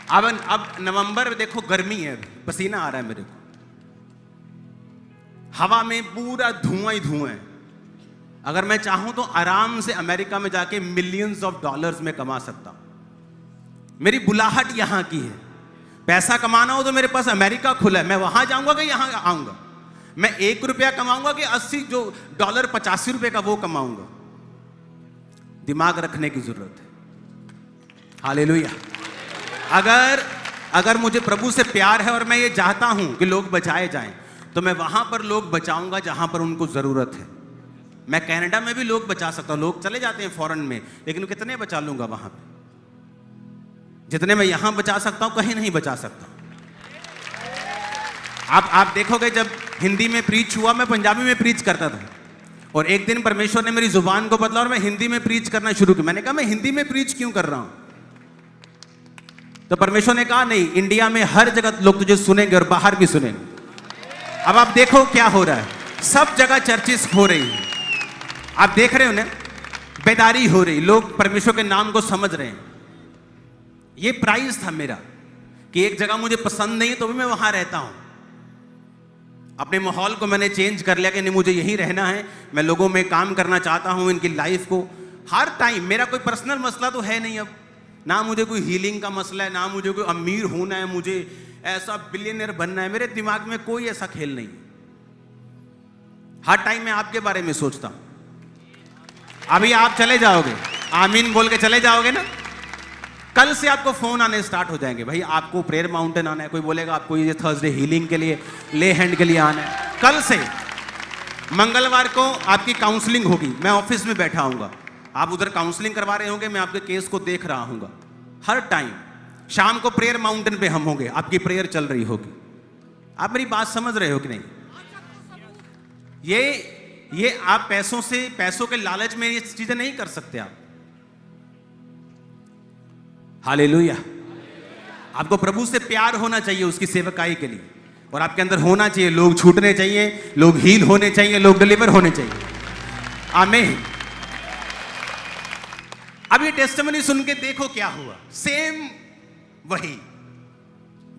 अब नवंबर में देखो, गर्मी है, पसीना आ रहा है मेरे को, हवा में पूरा धुआं ही धुआं है। अगर मैं चाहूं तो आराम से अमेरिका में जाके मिलियंस ऑफ डॉलर्स में कमा सकता हूं। मेरी बुलाहट यहां की है। पैसा कमाना हो तो मेरे पास अमेरिका खुला है, मैं वहां जाऊंगा कि यहां आऊंगा? मैं 1 रुपया कमाऊंगा कि 80 जो डॉलर 85 रुपए का वो कमाऊंगा? दिमाग रखने की जरूरत है। हालेलुया। अगर मुझे प्रभु से प्यार है और मैं ये चाहता हूं कि लोग बचाए जाएं, तो मैं वहां पर लोग बचाऊंगा जहां पर उनको जरूरत है। मैं कनाडा में भी लोग बचा सकता हूं, लोग चले जाते हैं फॉरेन में, लेकिन कितने बचा लूंगा वहां पे? जितने मैं यहां बचा सकता हूं कहीं नहीं बचा सकता। आप देखोगे, जब हिंदी में प्रीच हुआ, मैं पंजाबी में प्रीच करता था, और एक दिन परमेश्वर ने मेरी जुबान को बदला और मैं हिंदी में प्रीच करना शुरू किया। मैंने कहा मैं हिंदी में प्रीच क्यों कर रहा हूं? तो परमेश्वर ने कहा नहीं, इंडिया में हर जगह लोग तुझे सुनेंगे और बाहर भी सुनेंगे। अब आप देखो क्या हो रहा है, सब जगह चर्चिस हो रही है। आप देख रहे हो ना, बेदारी हो रही, लोग परमेश्वर के नाम को समझ रहे हैं। ये प्राइस था मेरा कि एक जगह मुझे पसंद नहीं है तो भी मैं वहां रहता हूं। अपने माहौल को मैंने चेंज कर लिया कि नहीं, मुझे यहीं रहना है, मैं लोगों में काम करना चाहता हूं, इनकी लाइफ को हर टाइम। मेरा कोई पर्सनल मसला तो है नहीं, अब ना मुझे कोई हीलिंग का मसला है, ना मुझे कोई अमीर होना है, मुझे ऐसा बिलियनर बनना है। मेरे दिमाग में कोई ऐसा खेल नहीं। हर टाइम मैं आपके बारे में सोचता हूं। अभी आप चले जाओगे, आमीन बोल के चले जाओगे ना, कल से आपको फोन आने स्टार्ट हो जाएंगे, भाई आपको प्रेयर माउंटेन आना है। कोई बोलेगा आपको ये थर्सडे हीलिंग के लिए, ले हैंड के लिए आना है। कल से मंगलवार को आपकी काउंसलिंग होगी, मैं ऑफिस में बैठा हूंगा, आप उधर काउंसलिंग करवा रहे होंगे, मैं आपके केस को देख रहा हूंगा। हर टाइम शाम को प्रेयर माउंटेन पे हम होंगे, आपकी प्रेयर चल रही होगी। आप मेरी बात समझ रहे हो कि नहीं? ये आप पैसों के लालच में ये चीजें नहीं कर सकते आप। हालेलुया। आपको प्रभु से प्यार होना चाहिए उसकी सेवकाई के लिए, और आपके अंदर होना चाहिए, लोग छूटने चाहिए, लोग हील होने चाहिए, लोग डिलीवर होने चाहिए। आमीन। अब ये टेस्टिमनी सुन के देखो क्या हुआ। सेम वही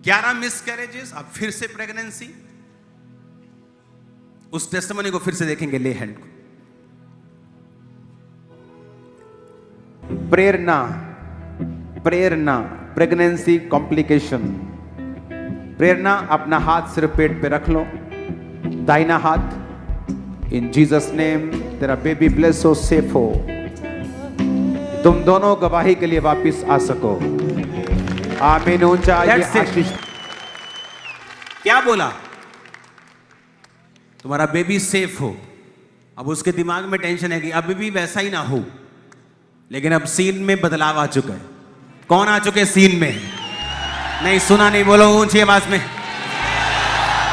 11 मिसकैरेजेस, अब फिर से प्रेगनेंसी। उस टेस्टिमनी को फिर से देखेंगे, ले हैंड को। प्रेरणा प्रेगनेंसी कॉम्प्लिकेशन। प्रेरणा अपना हाथ सिर्फ पेट पे रख लो, दाहिना हाथ। इन जीसस नेम तेरा बेबी ब्लेस हो, सेफ हो, तुम दोनों गवाही के लिए वापस आ सको। आमीन। ऊंचा आशीष। क्या बोला? तुम्हारा बेबी सेफ हो। अब उसके दिमाग में टेंशन है कि अभी भी वैसा ही ना हो, लेकिन अब सीन में बदलाव आ चुका है। कौन आ चुके सीन में? नहीं सुना, नहीं बोलो ऊंची आवाज में।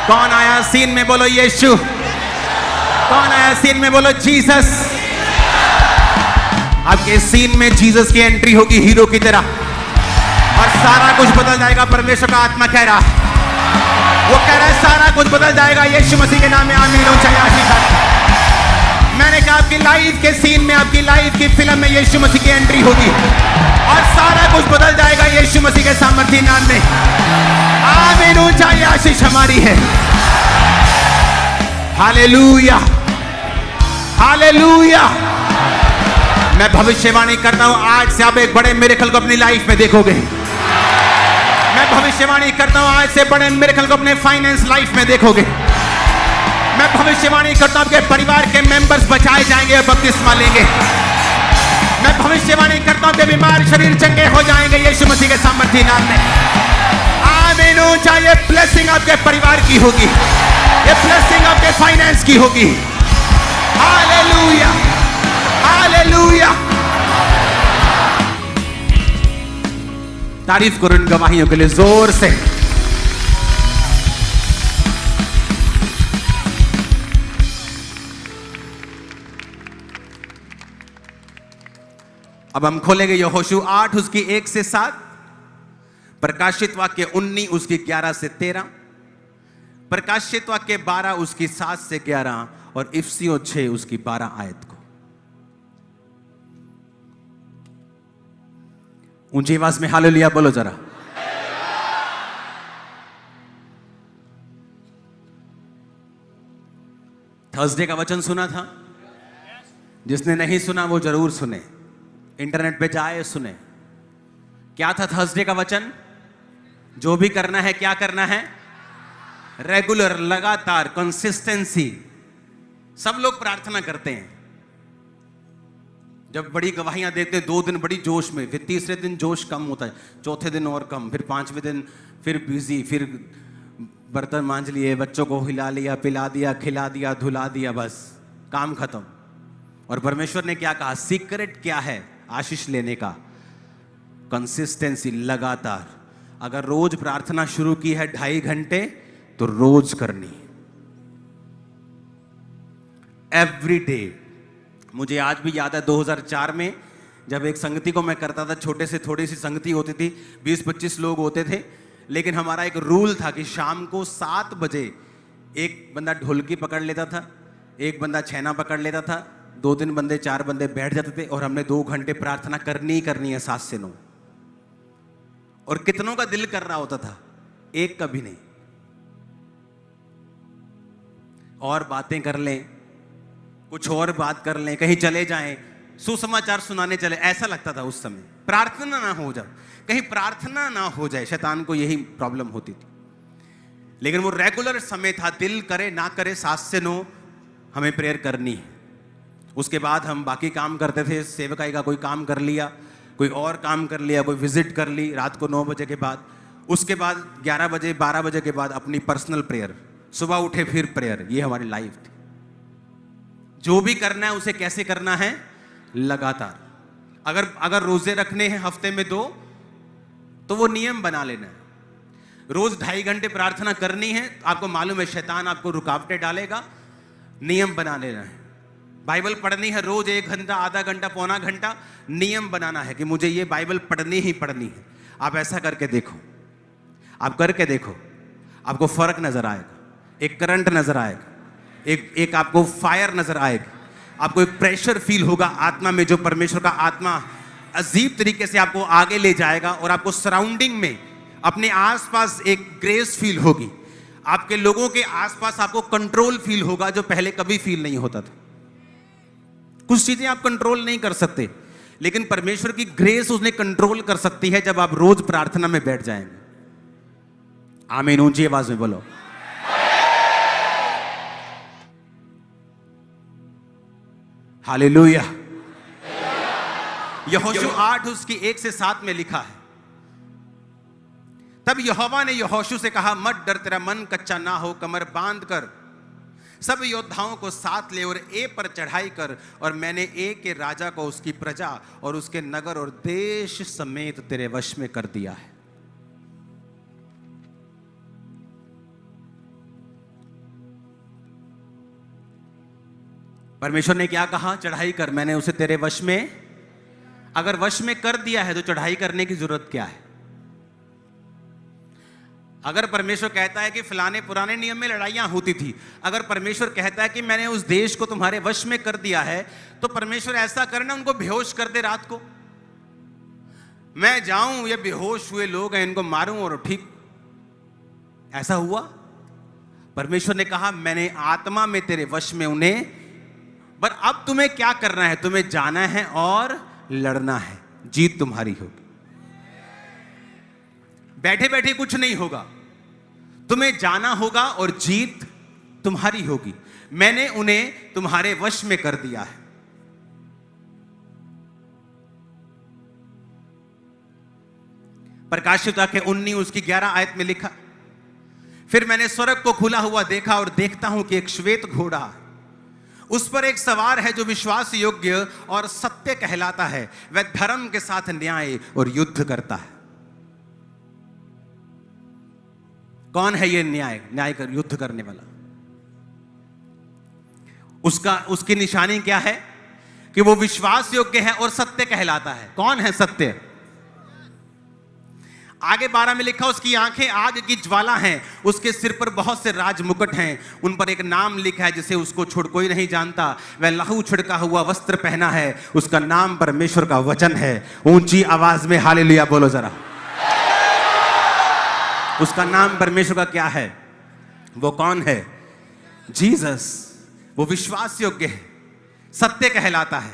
कौन आया सीन में? बोलो यीशु। कौन आया सीन में? बोलो जीसस। आपके सीन में जीसस की एंट्री होगी हीरो की तरह, और सारा कुछ बदल जाएगा। परमेश्वर का आत्मा कह रहा, वो कह रहा है सारा कुछ बदल जाएगा यीशु मसीह के नाम में। आमीन। ऊंचाई आशीष। मैंने कहा आपकी लाइफ के सीन में, आपकी लाइफ की फिल्म में यीशु मसीह की एंट्री होगी, और सारा कुछ बदल जाएगा यीशु मसीह के सामर्थी नाम में। आमीन। ऊंचाई आशीष हमारी है। Hallelujah, hallelujah. मैं भविष्यवाणी करता हूं, आज से आप एक बड़े मिरेकल को अपनी लाइफ में देखोगे। मैं भविष्यवाणी करता हूं, आज से बड़े मिरेकल को अपने फाइनेंस लाइफ में देखोगे। मैं भविष्यवाणी करता हूं, आपके परिवार के मेंबर्स बचाए जाएंगे और बपतिस्मा लेंगे। मैं भविष्यवाणी करता हूं कि बीमार शरीर चंगे हो जाएंगे यीशु मसीह के सामर्थी नाम में। आमीन। ऊंचा ये ब्लेसिंग आपके परिवार की होगी, ये ब्लेसिंग आपके फाइनेंस की होगी। Hallelujah, hallelujah. तारीफ करो इन गवाहियों के लिए जोर से। अब हम खोलेंगे यहोशू 8 उसकी 1 से 7, प्रकाशित वाक्य 19 उसकी 11 से 13, प्रकाशित वाक्य 12 उसकी 7 से 11, और इफिसियों 6 उसकी 12 आयत को। ऊंची आवाज में हालेलुया बोलो जरा। थर्सडे का वचन सुना था? जिसने नहीं सुना वो जरूर सुने, इंटरनेट पे जाए सुने। क्या था थर्सडे का वचन? जो भी करना है, क्या करना है? रेगुलर, लगातार, कंसिस्टेंसी। सब लोग प्रार्थना करते हैं, जब बड़ी गवाहियां देते हैं 2 दिन बड़ी जोश में, फिर तीसरे दिन जोश कम होता है, चौथे दिन और कम, फिर 5वें दिन फिर बिजी, फिर बर्तन मांज लिए, बच्चों को हिला लिया, पिला दिया, खिला दिया, धुला दिया, बस काम खत्म। और परमेश्वर ने क्या कहा? सीक्रेट क्या है आशीष लेने का? कंसिस्टेंसी, लगातार। अगर रोज प्रार्थना शुरू की है 2.5 घंटे तो रोज करनी, एवरी डे। मुझे आज भी याद है 2004 में जब एक संगति को मैं करता था, छोटे से थोड़ी सी संगति होती थी, 20-25 लोग होते थे, लेकिन हमारा एक रूल था कि शाम को 7 बजे एक बंदा ढोलकी पकड़ लेता था, एक बंदा छैना पकड़ लेता था, 2-3 बंदे 4 बंदे बैठ जाते थे और हमने 2 घंटे प्रार्थना करनी ही करनी है 7 से 9। और कितनों का दिल कर रहा होता था? एक का भी नहीं। और बातें कर लें, कुछ और बात कर लें, कहीं चले जाएं, सुसमाचार सुनाने चले, ऐसा लगता था उस समय। प्रार्थना ना हो जाए, कहीं प्रार्थना ना हो जाए, शैतान को यही प्रॉब्लम होती थी। लेकिन वो रेगुलर समय था, दिल करे ना करे 7 से 9 हमें प्रेयर करनी है। उसके बाद हम बाकी काम करते थे, सेवकाई का कोई काम कर लिया, कोई और काम कर लिया, कोई विजिट कर ली रात को 9 बजे के बाद। उसके बाद 11 बजे 12 बजे के बाद अपनी पर्सनल प्रेयर, सुबह उठे फिर प्रेयर। ये हमारी लाइफ थी। जो भी करना है उसे कैसे करना है? लगातार। अगर रोजे रखने हैं हफ्ते में 2 तो वो नियम बना लेना है। रोज 2.5 घंटे प्रार्थना करनी है, आपको मालूम है शैतान आपको रुकावटें डालेगा, नियम बना लेना है। बाइबल पढ़नी है रोज 1 घंटा, आधा घंटा, पौना घंटा, नियम बनाना है कि मुझे ये बाइबल पढ़नी ही पढ़नी है। आप ऐसा करके देखो, आप करके देखो, आपको फर्क नजर आएगा, एक करंट नजर आएगा, एक आपको फायर नजर आएगा, आपको एक प्रेशर फील होगा आत्मा में, जो परमेश्वर का आत्मा अजीब तरीके से आपको आगे ले जाएगा। और आपको सराउंडिंग में, अपने आसपास एक ग्रेस फील होगी, आपके लोगों के आसपास आपको कंट्रोल फील होगा, जो पहले कभी फील नहीं होता था। कुछ चीजें आप कंट्रोल नहीं कर सकते, लेकिन परमेश्वर की ग्रेस उसने कंट्रोल कर सकती है जब आप रोज प्रार्थना में बैठ जाएंगे। आमीन, ऊंची आवाज में बोलो। हालेलुया। यहोशू 8 उसकी 1 से 7 में लिखा है, तब यहोवा ने यहोशू से कहा, मत डर, तेरा मन कच्चा ना हो, कमर बांध कर सब योद्धाओं को साथ ले और ए पर चढ़ाई कर, और मैंने ए के राजा को, उसकी प्रजा और उसके नगर और देश समेत तेरे वश में कर दिया है। परमेश्वर ने क्या कहा? चढ़ाई कर, मैंने उसे तेरे वश में, अगर वश में कर दिया है तो चढ़ाई करने की जरूरत क्या है? अगर परमेश्वर कहता है कि फलाने पुराने नियम में लड़ाइयां होती थी, अगर परमेश्वर कहता है कि मैंने उस देश को तुम्हारे वश में कर दिया है, तो परमेश्वर ऐसा करना, उनको बेहोश कर दे रात को, मैं जाऊं, ये बेहोश हुए लोग हैं, इनको मारूं और ठीक। ऐसा हुआ? परमेश्वर ने कहा, मैंने आत्मा में तेरे वश में उन्हें, पर अब तुम्हें क्या करना है? तुम्हें जाना है और लड़ना है, जीत तुम्हारी होगी। बैठे बैठे कुछ नहीं होगा, तुम्हें जाना होगा और जीत तुम्हारी होगी। मैंने उन्हें तुम्हारे वश में कर दिया है। प्रकाशित वाक्य 19 उसकी 11 आयत में लिखा, फिर मैंने स्वर्ग को खुला हुआ देखा और देखता हूं कि एक श्वेत घोड़ा, उस पर एक सवार है जो विश्वास योग्य और सत्य कहलाता है, वह धर्म के साथ न्याय और युद्ध करता है। कौन है ये न्याय कर युद्ध करने वाला? उसकी निशानी क्या है? कि वो विश्वास योग्य है और सत्य कहलाता है। कौन है सत्य? आगे 12 में लिखा, उसकी आंखें आग की ज्वाला हैं, उसके सिर पर बहुत से राज मुकुट हैं, उन पर एक नाम लिखा है जिसे उसको छोड़ कोई नहीं जानता, वह लहू छिड़का हुआ वस्त्र पहना है, उसका नाम परमेश्वर का वचन है। ऊंची आवाज में हालेलुया बोलो जरा। उसका नाम परमेश्वर का क्या है? वो कौन है? जीसस। वो विश्वास योग्य है, सत्य कहलाता है,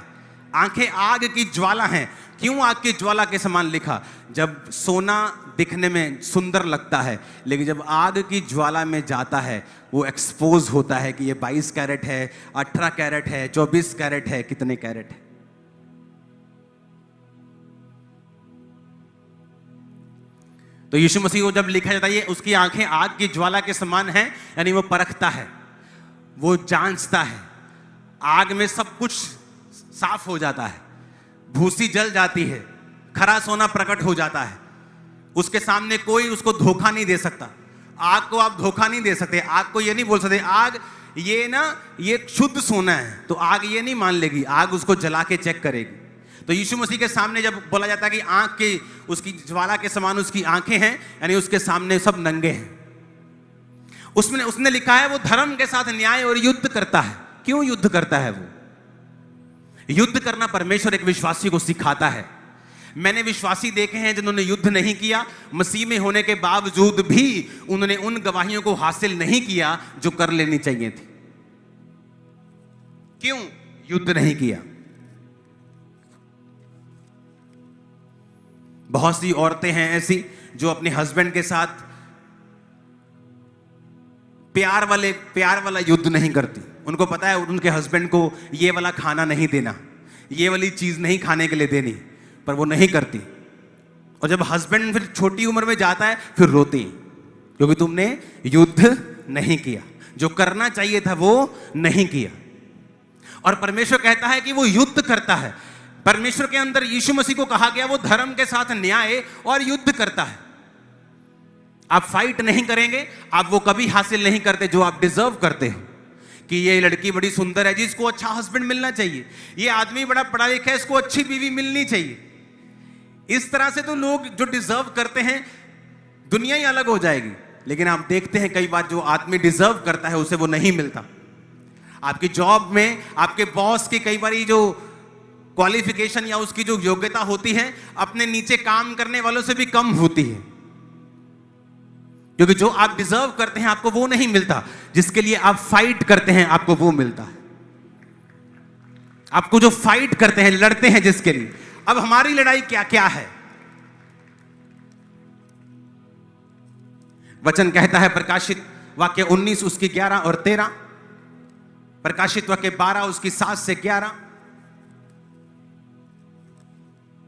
आंखें आग की ज्वाला हैं। क्यों आग की ज्वाला के समान लिखा? जब सोना दिखने में सुंदर लगता है, लेकिन जब आग की ज्वाला में जाता है वो एक्सपोज होता है कि ये 22 कैरेट है, 18 कैरेट है, 24 कैरेट है, कितने कैरेट है। तो यीशु मसीह को जब लिखा जाता है ये उसकी आंखें आग की ज्वाला के समान हैं, यानी वो परखता है, वो जांचता है। आग में सब कुछ साफ हो जाता है, भूसी जल जाती है, खरा सोना प्रकट हो जाता है। उसके सामने कोई उसको धोखा नहीं दे सकता। आग को आप धोखा नहीं दे सकते। आग को ये नहीं बोल सकते आग ये ना ये शुद्ध सोना है, तो आग ये नहीं मान लेगी, आग उसको जला के चेक करेगी। तो यीशु मसीह के सामने जब बोला जाता है कि आंख की उसकी ज्वाला के समान उसकी आंखें हैं, यानी उसके सामने सब नंगे हैं। उसमें उसने लिखा है वो धर्म के साथ न्याय और युद्ध करता है। क्यों युद्ध करता है? वो युद्ध करना परमेश्वर एक विश्वासी को सिखाता है। मैंने विश्वासी देखे हैं जिन्होंने युद्ध नहीं किया, मसीह में होने के बावजूद भी उन्होंने उन गवाहियों को हासिल नहीं किया जो कर लेनी चाहिए थी। क्यों युद्ध नहीं किया? बहुत सी औरतें हैं ऐसी जो अपने हस्बैंड के साथ प्यार वाला युद्ध नहीं करती। उनको पता है उनके हस्बैंड को ये वाला खाना नहीं देना, ये वाली चीज नहीं खाने के लिए देनी, पर वो नहीं करती। और जब हस्बैंड फिर छोटी उम्र में जाता है फिर रोती, क्योंकि तुमने युद्ध नहीं किया, जो करना चाहिए था वो नहीं किया। और परमेश्वर कहता है कि वो युद्ध करता है। परमेश्वर के अंदर यीशु मसीह को कहा गया वो धर्म के साथ न्याय और युद्ध करता है। आप फाइट नहीं करेंगे, आप वो कभी हासिल नहीं करते जो आप डिजर्व करते हो। कि ये लड़की बड़ी सुंदर है जी, इसको अच्छा हस्बैंड मिलना चाहिए, ये आदमी बड़ा पढ़ा लिखा है, इसको अच्छी बीवी मिलनी चाहिए। इस तरह से तो लोग जो डिजर्व करते हैं दुनिया ही अलग हो जाएगी। लेकिन आप देखते हैं कई बार जो आदमी डिजर्व करता है उसे वो नहीं मिलता। आपकी जॉब में आपके बॉस की कई बार जो क्वालिफिकेशन या उसकी जो योग्यता होती है अपने नीचे काम करने वालों से भी कम होती है, क्योंकि जो आप डिजर्व करते हैं आपको वो नहीं मिलता, जिसके लिए आप फाइट करते हैं आपको वो मिलता है। आपको जो फाइट करते हैं, लड़ते हैं जिसके लिए। अब हमारी लड़ाई क्या क्या है? वचन कहता है प्रकाशित वाक्य 19 उसकी 11 और 13, प्रकाशित वाक्य 12 उसकी 7 से 11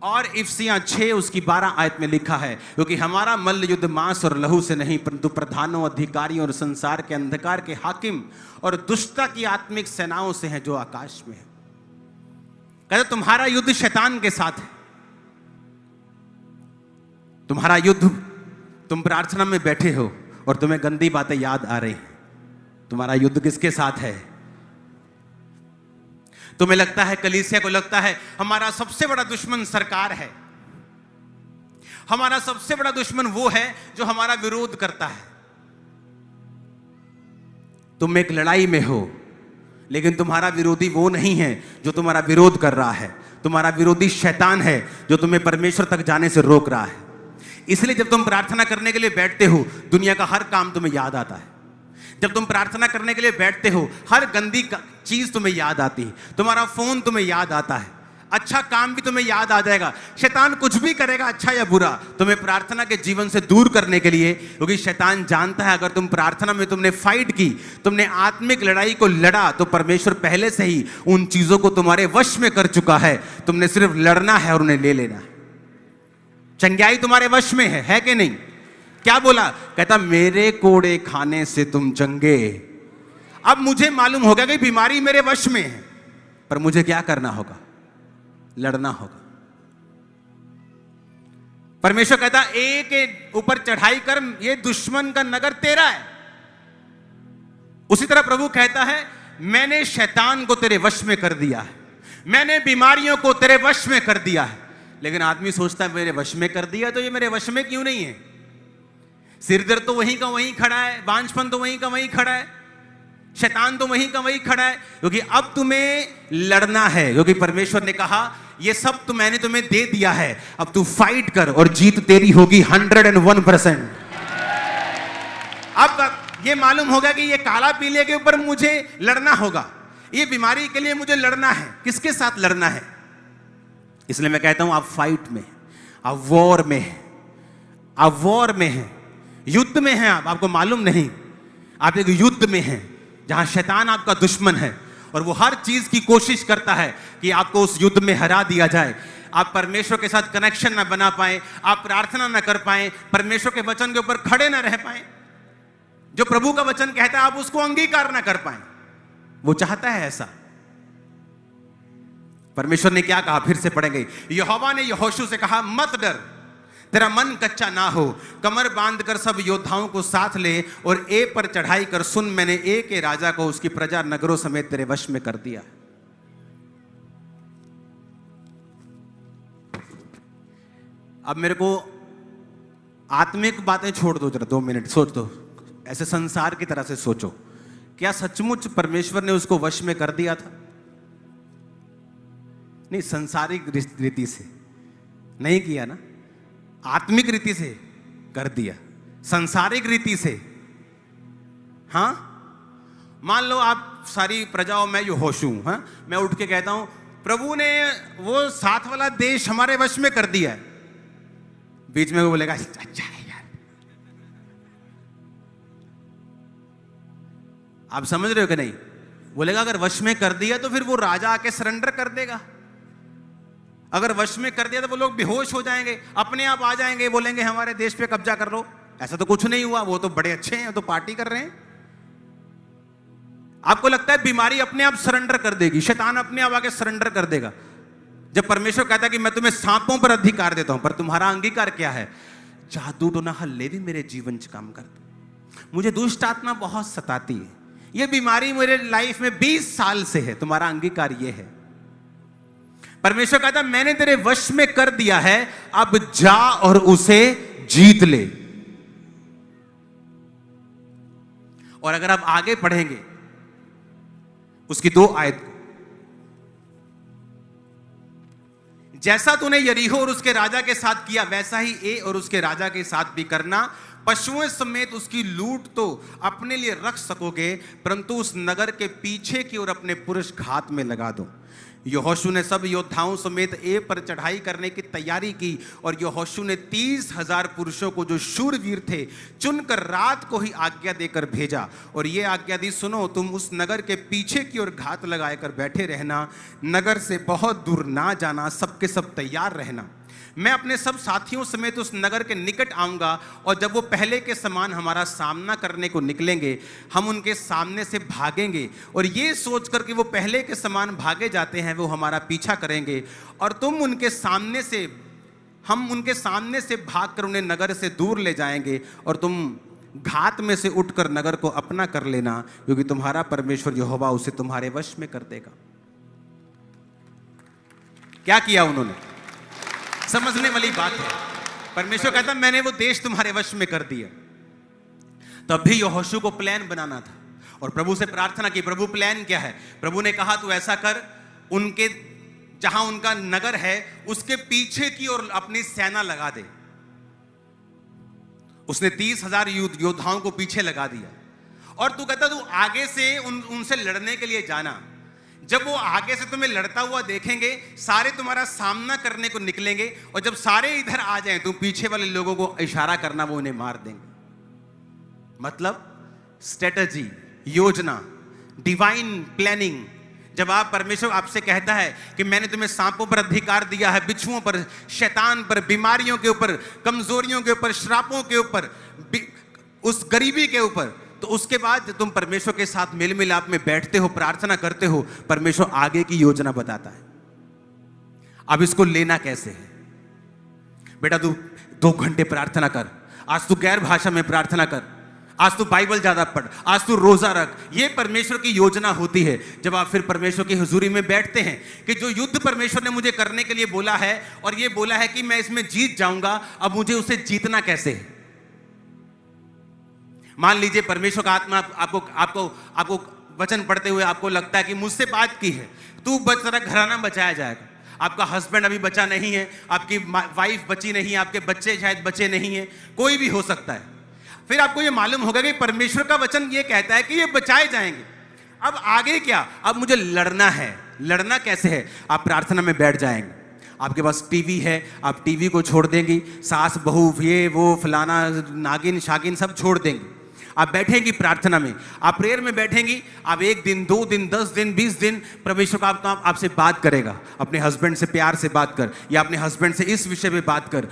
और इफिसियां 6 उसकी 12 आयत में लिखा है, क्योंकि हमारा मल्ल युद्ध मांस और लहू से नहीं परंतु प्रधानों, अधिकारियों और संसार के अंधकार के हाकिम और दुष्टता की आत्मिक सेनाओं से है जो आकाश में है। कहते तुम्हारा युद्ध शैतान के साथ है। तुम्हारा युद्ध, तुम प्रार्थना में बैठे हो और तुम्हें गंदी बातें याद आ रही हैं। तुम्हारा युद्ध किसके साथ है? तुम्हें लगता है, कलीसिया को लगता है हमारा सबसे बड़ा दुश्मन सरकार है, हमारा सबसे बड़ा दुश्मन वो है जो हमारा विरोध करता है। तुम एक लड़ाई में हो, लेकिन तुम्हारा विरोधी वो नहीं है जो तुम्हारा विरोध कर रहा है। तुम्हारा विरोधी शैतान है जो तुम्हें परमेश्वर तक जाने से रोक रहा है। इसलिए जब तुम प्रार्थना करने के लिए बैठते हो दुनिया का हर काम तुम्हें याद आता है। जब तुम प्रार्थना करने के लिए बैठते हो हर गंदी चीज तुम्हें याद आती है। तुम्हारा फोन तुम्हें याद आता है, अच्छा काम भी तुम्हें याद आ जाएगा। शैतान कुछ भी करेगा, अच्छा या बुरा, तुम्हें प्रार्थना के जीवन से दूर करने के लिए, क्योंकि शैतान जानता है अगर तुम प्रार्थना में तुमने फाइट की, तुमने आत्मिक लड़ाई को लड़ा, तो परमेश्वर पहले से ही उन चीजों को तुम्हारे वश में कर चुका है। तुमने सिर्फ लड़ना है और उन्हें ले लेना है। चंगाई तुम्हारे वश में है कि नहीं? क्या बोला? कहता मेरे कोड़े खाने से तुम चंगे। अब मुझे मालूम हो गया कि बीमारी मेरे वश में है, पर मुझे क्या करना होगा? लड़ना होगा। परमेश्वर कहता एक के ऊपर चढ़ाई कर, ये दुश्मन का नगर तेरा है। उसी तरह प्रभु कहता है मैंने शैतान को तेरे वश में कर दिया है, मैंने बीमारियों को तेरे वश में कर दिया है। लेकिन आदमी सोचता है मेरे वश में कर दिया तो ये मेरे वश में क्यों नहीं है? सिर दर्द तो वहीं का वहीं खड़ा है, बांझपन तो वहीं का वहीं खड़ा है, शैतान तो वहीं का वहीं खड़ा है। क्योंकि अब तुम्हें लड़ना है, क्योंकि परमेश्वर ने कहा ये सब तो मैंने तुम्हें दे दिया है, अब तू फाइट कर और जीत तेरी होगी 101%। अब ये मालूम होगा कि ये काला पीले के ऊपर मुझे लड़ना होगा, ये बीमारी के लिए मुझे लड़ना है। किसके साथ लड़ना है? इसलिए मैं कहता हूं आप फाइट में, आप वॉर में हैं, आप वॉर में हैं, युद्ध में हैं आप, आपको मालूम नहीं। आप एक युद्ध में हैं जहां शैतान आपका दुश्मन है और वो हर चीज की कोशिश करता है कि आपको उस युद्ध में हरा दिया जाए। आप परमेश्वर के साथ कनेक्शन ना बना पाए, आप प्रार्थना ना कर पाए, परमेश्वर के वचन के ऊपर खड़े ना रह पाए। जो प्रभु का वचन कहता है आप उसको अंगीकार ना कर पाए। वो चाहता है ऐसा। परमेश्वर ने क्या कहा, फिर से पढ़ेंगे। यहोवा ने यहोशू से कहा, मत डर, तेरा मन कच्चा ना हो, कमर बांधकर सब योद्धाओं को साथ ले और ए पर चढ़ाई कर। सुन, मैंने ए के राजा को उसकी प्रजा नगरों समेत तेरे वश में कर दिया। अब मेरे को आत्मिक बातें छोड़ दो, जरा 2 मिनट सोच दो, ऐसे संसार की तरह से सोचो। क्या सचमुच परमेश्वर ने उसको वश में कर दिया था? नहीं, संसारिक रीति से नहीं किया ना, आत्मिक रीति से कर दिया, संसारिक रीति से। हाँ, मान लो आप सारी प्रजाओं में यहोशू हूं, हाँ, मैं उठ के कहता हूं प्रभु ने वो 7 वाला देश हमारे वश में कर दिया है। बीच में वो बोलेगा अच्छा है यार। आप समझ रहे हो कि नहीं? बोलेगा अगर वश में कर दिया तो फिर वो राजा आके सरेंडर कर देगा। अगर वश में कर दिया तो वो लोग बेहोश हो जाएंगे, अपने आप आ जाएंगे, बोलेंगे हमारे देश पे कब्जा कर लो। ऐसा तो कुछ नहीं हुआ, वो तो बड़े अच्छे हैं, तो पार्टी कर रहे हैं। आपको लगता है बीमारी अपने आप सरेंडर कर देगी, शैतान अपने आप आके सरेंडर कर देगा? जब परमेश्वर कहता है कि मैं तुम्हें सांपों पर अधिकार देता हूं, पर तुम्हारा अंगीकार क्या है? जादू टोना हल्ले भी मेरे जीवन च काम करता, मुझे दुष्ट आत्मा बहुत सताती है, ये बीमारी मेरे लाइफ में 20 साल से है, तुम्हारा अंगीकार ये है। परमेश्वर कहता है मैंने तेरे वश में कर दिया है, अब जा और उसे जीत ले। और अगर आप आगे पढ़ेंगे उसकी 2 आयत को, जैसा तूने यरीहो और उसके राजा के साथ किया वैसा ही ए और उसके राजा के साथ भी करना। पशुओं समेत उसकी लूट तो अपने लिए रख सकोगे, परंतु उस नगर के पीछे की ओर अपने पुरुष घात में लगा दो। यहोशू ने सब योद्धाओं समेत ए पर चढ़ाई करने की तैयारी की और यहोशू ने 30,000 पुरुषों को जो शूरवीर थे चुनकर रात को ही आज्ञा देकर भेजा और ये आज्ञा दी, सुनो तुम उस नगर के पीछे की ओर घात लगाकर बैठे रहना, नगर से बहुत दूर ना जाना, सबके सब तैयार रहना। मैं अपने सब साथियों समेत उस नगर के निकट आऊंगा और जब वो पहले के समान हमारा सामना करने को निकलेंगे हम उनके सामने से भागेंगे और ये सोचकर कि वो पहले के समान भागे जाते हैं वो हमारा पीछा करेंगे और हम उनके सामने से भागकर उन्हें नगर से दूर ले जाएंगे और तुम घात में से उठकर नगर को अपना कर लेना, क्योंकि तुम्हारा परमेश्वर यहोवा उसे तुम्हारे वश में कर देगा। क्या किया उन्होंने? समझने वाली बात है। परमेश्वर कहता मैंने वो देश तुम्हारे वश में कर दिया। तब भी यहोशू को प्लान बनाना था और प्रभु से प्रार्थना की, प्रभु प्लान क्या है? प्रभु ने कहा तू ऐसा कर, उनके जहां उनका नगर है उसके पीछे की ओर अपनी सेना लगा दे। उसने 30,000 योद्धाओं को पीछे लगा दिया और तू कहता तू आगे से उनसे लड़ने के लिए जाना। जब वो आगे से तुम्हें लड़ता हुआ देखेंगे सारे तुम्हारा सामना करने को निकलेंगे और जब सारे इधर आ जाएं तुम पीछे वाले लोगों को इशारा करना, वो उन्हें मार देंगे। मतलब स्ट्रेटजी, योजना, डिवाइन प्लानिंग। जब आप परमेश्वर आपसे कहता है कि मैंने तुम्हें सांपों पर अधिकार दिया है, बिच्छुओं पर, शैतान पर, बीमारियों के ऊपर, कमजोरियों के ऊपर, श्रापों के ऊपर, उस गरीबी के ऊपर, तो उसके बाद तुम परमेश्वर के साथ मेल मिलाप में बैठते हो, प्रार्थना करते हो, परमेश्वर आगे की योजना बताता है। अब इसको लेना कैसे है? बेटा तू 2 घंटे प्रार्थना कर, आज तू गैर भाषा में प्रार्थना कर, आज तू बाइबल ज्यादा पढ़, आज तू रोजा रख। ये परमेश्वर की योजना होती है। जब आप फिर परमेश्वर की हुजूरी में बैठते हैं कि जो युद्ध परमेश्वर ने मुझे करने के लिए बोला है और ये बोला है कि मैं इसमें जीत जाऊंगा, अब मुझे उसे जीतना कैसे है? मान लीजिए परमेश्वर का आत्मा आपको वचन पढ़ते हुए आपको लगता है कि मुझसे बात की है, तू तेरा घराना बचाया जाएगा, आपका हस्बैंड अभी बचा नहीं है, आपकी वाइफ बची नहीं है, आपके बच्चे शायद बचे नहीं है, कोई भी हो सकता है। फिर आपको ये मालूम होगा कि परमेश्वर का वचन ये कहता है कि ये बचाए जाएंगे। अब आगे क्या? अब मुझे लड़ना है। लड़ना कैसे है? आप प्रार्थना में बैठ जाएंगे आपके पास टीवी है, आप टीवी को छोड़ देंगी, सास बहू ये वो फलाना नागिन शागिन सब छोड़ देंगी, आप बैठेंगी प्रार्थना में, आप प्रेयर में बैठेंगी, आप 1 दिन 2 दिन 10 दिन 20 दिन परमेश्वर का आपसे बात करेगा। अपने हस्बैंड से प्यार से बात कर, या अपने हस्बैंड से इस विषय में बात कर,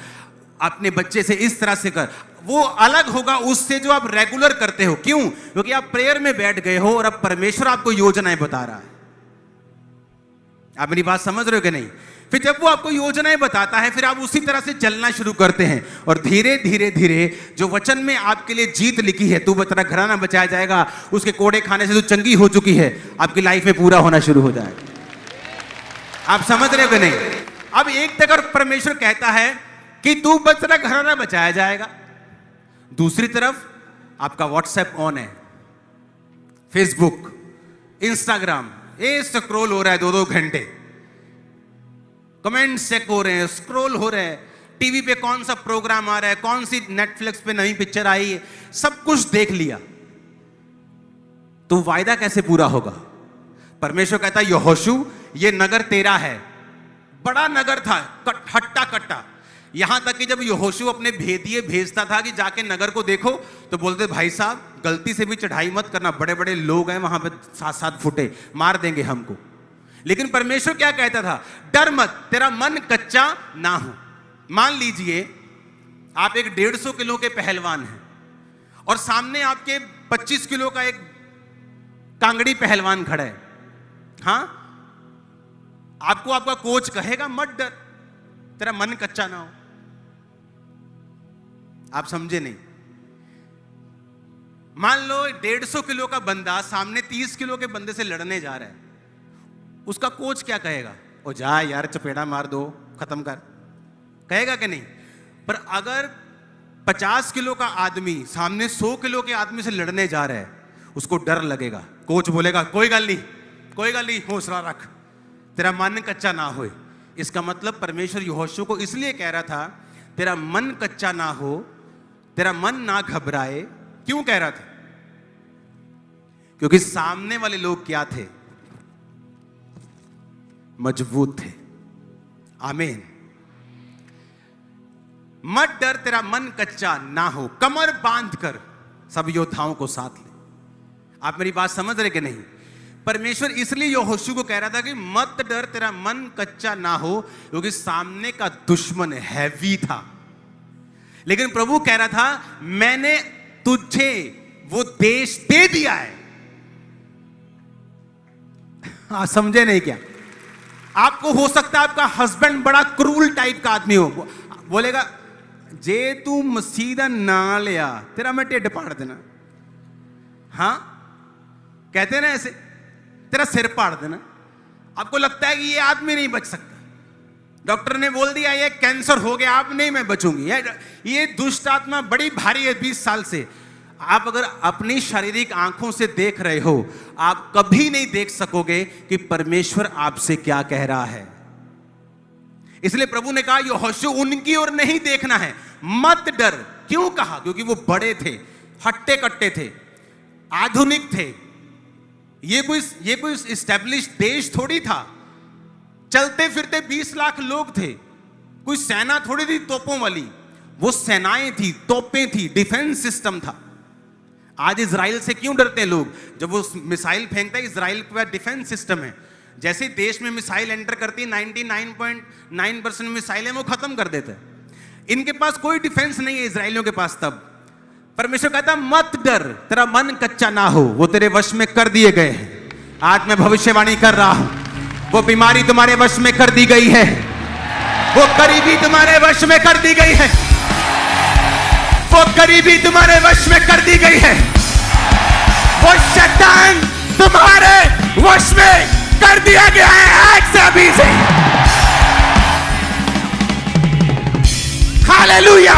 अपने बच्चे से इस तरह से कर। वो अलग होगा उससे जो आप रेगुलर करते हो। क्यों? क्योंकि आप प्रेयर में बैठ गए हो और अब परमेश्वर आपको योजनाएं बता रहा है। आप मेरी बात समझ रहे हो कि नहीं? फिर जब वो आपको योजनाएं बताता है, फिर आप उसी तरह से चलना शुरू करते हैं, और धीरे धीरे धीरे जो वचन में आपके लिए जीत लिखी है, तू तेरा घराना बचाया जाएगा, उसके कोड़े खाने से तू चंगी हो चुकी है, आपकी लाइफ में पूरा होना शुरू हो जाएगा। आप समझ रहे हो कि नहीं? अब एक तरफ परमेश्वर कहता है कि तू तेरा घराना बचाया जाएगा, दूसरी तरफ आपका व्हाट्सएप ऑन है, फेसबुक, इंस्टाग्राम ये स्क्रॉल हो रहा है 2-2 घंटे, कमेंट्स चेक हो रहे हैं, स्क्रॉल हो रहे हैं, टीवी पे कौन सा प्रोग्राम आ रहा है, कौन सी नेटफ्लिक्स पे नई पिक्चर आई है, सब कुछ देख लिया। तो वायदा कैसे पूरा होगा? परमेश्वर कहता है यहोशू ये नगर तेरा है। बड़ा नगर था, हट्टा कट्टा, यहां तक कि जब यहोशू अपने भेदिए भेजता था कि जाके नगर को देखो, तो बोलते भाई साहब गलती से भी चढ़ाई मत करना, बड़े बड़े लोग हैं वहां पे, 7-7 फुटे मार देंगे हमको। लेकिन परमेश्वर क्या कहता था? डर मत, तेरा मन कच्चा ना हो। मान लीजिए आप एक 150 किलो के पहलवान हैं और सामने आपके 25 किलो का एक कांगड़ी पहलवान खड़ा है। हां, आपको आपका कोच कहेगा मत डर, तेरा मन कच्चा ना हो। आप समझे नहीं? मान लो 150 किलो का बंदा सामने 30 किलो के बंदे से लड़ने जा रहा है, उसका कोच क्या कहेगा? ओ जा यार चपेड़ा मार दो, खत्म कर, कहेगा कि नहीं? पर अगर 50 किलो का आदमी सामने 100 किलो के आदमी से लड़ने जा रहा है, उसको डर लगेगा। कोच बोलेगा कोई गल नहीं, कोई गल नहीं, हौसला रख, तेरा मन कच्चा ना होए। इसका मतलब परमेश्वर यहोशू को इसलिए कह रहा था तेरा मन कच्चा ना हो, तेरा मन ना घबराए। क्यों कह रहा था? क्योंकि सामने वाले लोग क्या थे? मजबूत थे। आमीन। मत डर, तेरा मन कच्चा ना हो, कमर बांध कर सब योद्धाओं को साथ ले। आप मेरी बात समझ रहे कि नहीं? परमेश्वर इसलिए यहोशू को कह रहा था कि मत डर, तेरा मन कच्चा ना हो, क्योंकि सामने का दुश्मन हैवी था। लेकिन प्रभु कह रहा था मैंने तुझे वो देश दे दिया है। हाँ, समझे नहीं क्या? आपको हो सकता है आपका हस्बैंड बड़ा क्रूल टाइप का आदमी हो, बोलेगा जे तू मसीदा ना लिया तेरा मैं ढिड पाड़ देना। हाँ, कहते ना ऐसे, तेरा सिर पाड़ देना। आपको लगता है कि ये आदमी नहीं बच सकता, डॉक्टर ने बोल दिया ये कैंसर हो गया, आप नहीं, मैं बचूंगी, ये दुष्ट आत्मा बड़ी भारी है 20 साल से। आप अगर अपनी शारीरिक आंखों से देख रहे हो, आप कभी नहीं देख सकोगे कि परमेश्वर आपसे क्या कह रहा है। इसलिए प्रभु ने कहा यहोशू उनकी ओर नहीं देखना है, मत डर। क्यों कहा? क्योंकि वो बड़े थे, हट्टे कट्टे थे, आधुनिक थे। ये कोई इस्टेब्लिश देश थोड़ी था, चलते फिरते 20 लाख लोग थे, कोई सेना थोड़ी थी तोपों वाली, वो सेनाएं थी, तोपें थी, डिफेंस सिस्टम था। आज इजराइल से क्यों डरते हैं लोग? जब वो मिसाइल फेंकता है, इजराइल के पास डिफेंस सिस्टम है, जैसे देश में मिसाइल एंटर करती है 99.9% मिसाइलें वो खत्म कर देते हैं। इनके पास कोई डिफेंस नहीं है इजराइलियों के पास। तब परमेश्वर कहता मत डर, तेरा मन कच्चा ना हो, वो तेरे वश में कर दिए गए हैं। आज मैं भविष्यवाणी कर रहा हूं, वो बीमारी तुम्हारे वश में कर दी गई है, वो गरीबी तुम्हारे वश में कर दी गई है, वो गरीबी तुम्हारे वश में कर दी गई है, वो शैतान तुम्हारे वश में कर दिया गया है आज से, अभी से। Hallelujah,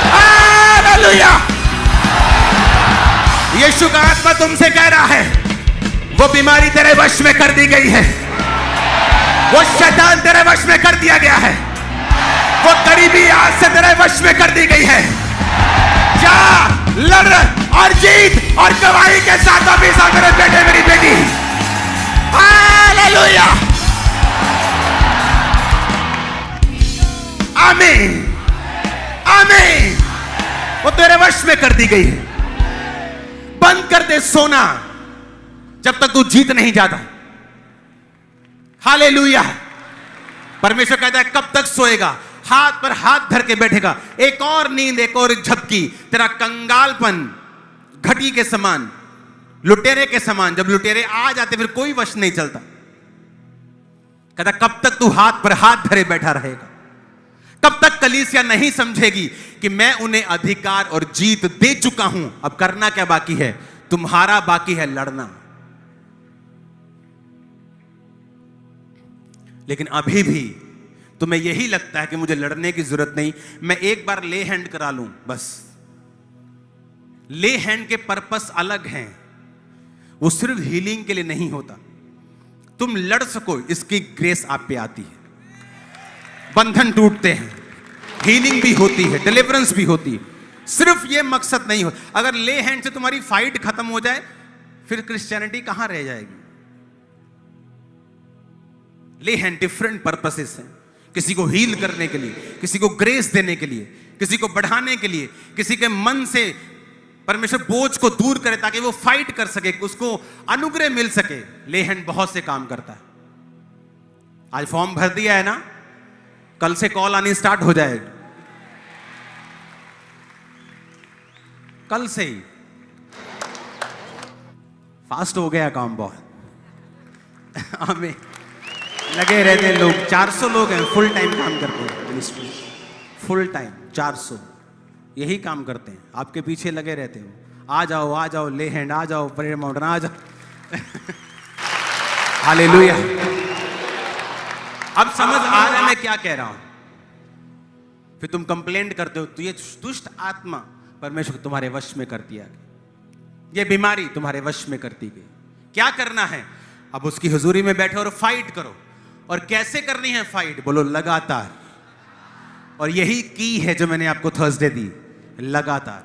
hallelujah. यीशु का आत्मा तुमसे कह रहा है वो बीमारी तेरे वश में कर दी गई है, वो शैतान तेरे वश में कर दिया गया है, वो गरीबी आज से तेरे वश में कर दी गई है। जा, लड़ और जीत और गवाही के साथ अभी सा मेरे बेटे मेरी बेटी। हालेलुया, आमीन, आमीन। वो तेरे वश में कर दी गई है। बंद कर दे सोना जब तक तू जीत नहीं जाता। हालेलुया। परमेश्वर कहता है कब तक सोएगा, हाथ पर हाथ धर के बैठेगा। एक और नींद, एक और झपकी, तेरा कंगालपन घटी के समान, लुटेरे के समान। जब लुटेरे आ जाते फिर कोई वश नहीं चलता। कहता कब तक तू हाथ पर हाथ धरे बैठा रहेगा, कब तक कलीसिया नहीं समझेगी कि मैं उन्हें अधिकार और जीत दे चुका हूं। अब करना क्या बाकी है? तुम्हारा बाकी है लड़ना। लेकिन अभी भी तुम्हें यही लगता है कि मुझे लड़ने की जरूरत नहीं, मैं एक बार ले हैंड करा लूं बस। ले हैंड के पर्पस अलग हैं, वो सिर्फ हीलिंग के लिए नहीं होता। तुम लड़ सको इसकी ग्रेस आप पे आती है, बंधन टूटते हैं, हीलिंग भी होती है, डिलीवरेंस भी होती है। सिर्फ ये मकसद नहीं हो। अगर ले हैंड से तुम्हारी फाइट खत्म हो जाए फिर क्रिश्चियनिटी कहां रह जाएगी? ले हैंड डिफरेंट पर्पसेस हैं, किसी को हील करने के लिए, किसी को ग्रेस देने के लिए, किसी को बढ़ाने के लिए, किसी के मन से परमेश्वर बोझ को दूर करे ताकि वो फाइट कर सके, उसको अनुग्रह मिल सके। ले हैंड बहुत से काम करता है। आज फॉर्म भर दिया है ना, कल से कॉल आनी स्टार्ट हो जाएगी, कल से ही। फास्ट हो गया काम बहुत। हमें लगे रहते हैं लोग, 400 लोग हैं फुल टाइम काम करते हैं मिनिस्ट्री, फुल टाइम 400 यही काम करते हैं, आपके पीछे लगे रहते हो। आ जाओ ले हैंड, आ जाओ प्रेयर माउंटेन, आ जाओ। हालेलुया। अब समझ आ रहा है मैं क्या कह रहा हूं। फिर तुम कंप्लेंट करते हो तो ये दुष्ट आत्मा परमेश्वर तुम्हारे वश में कर दिया, ये बीमारी तुम्हारे वश में करती गई। क्या करना है? अब उसकी हुजूरी में बैठो और फाइट करो। और कैसे करनी है फाइट? बोलो लगातार। और यही की है जो मैंने आपको थर्सडे दी, लगातार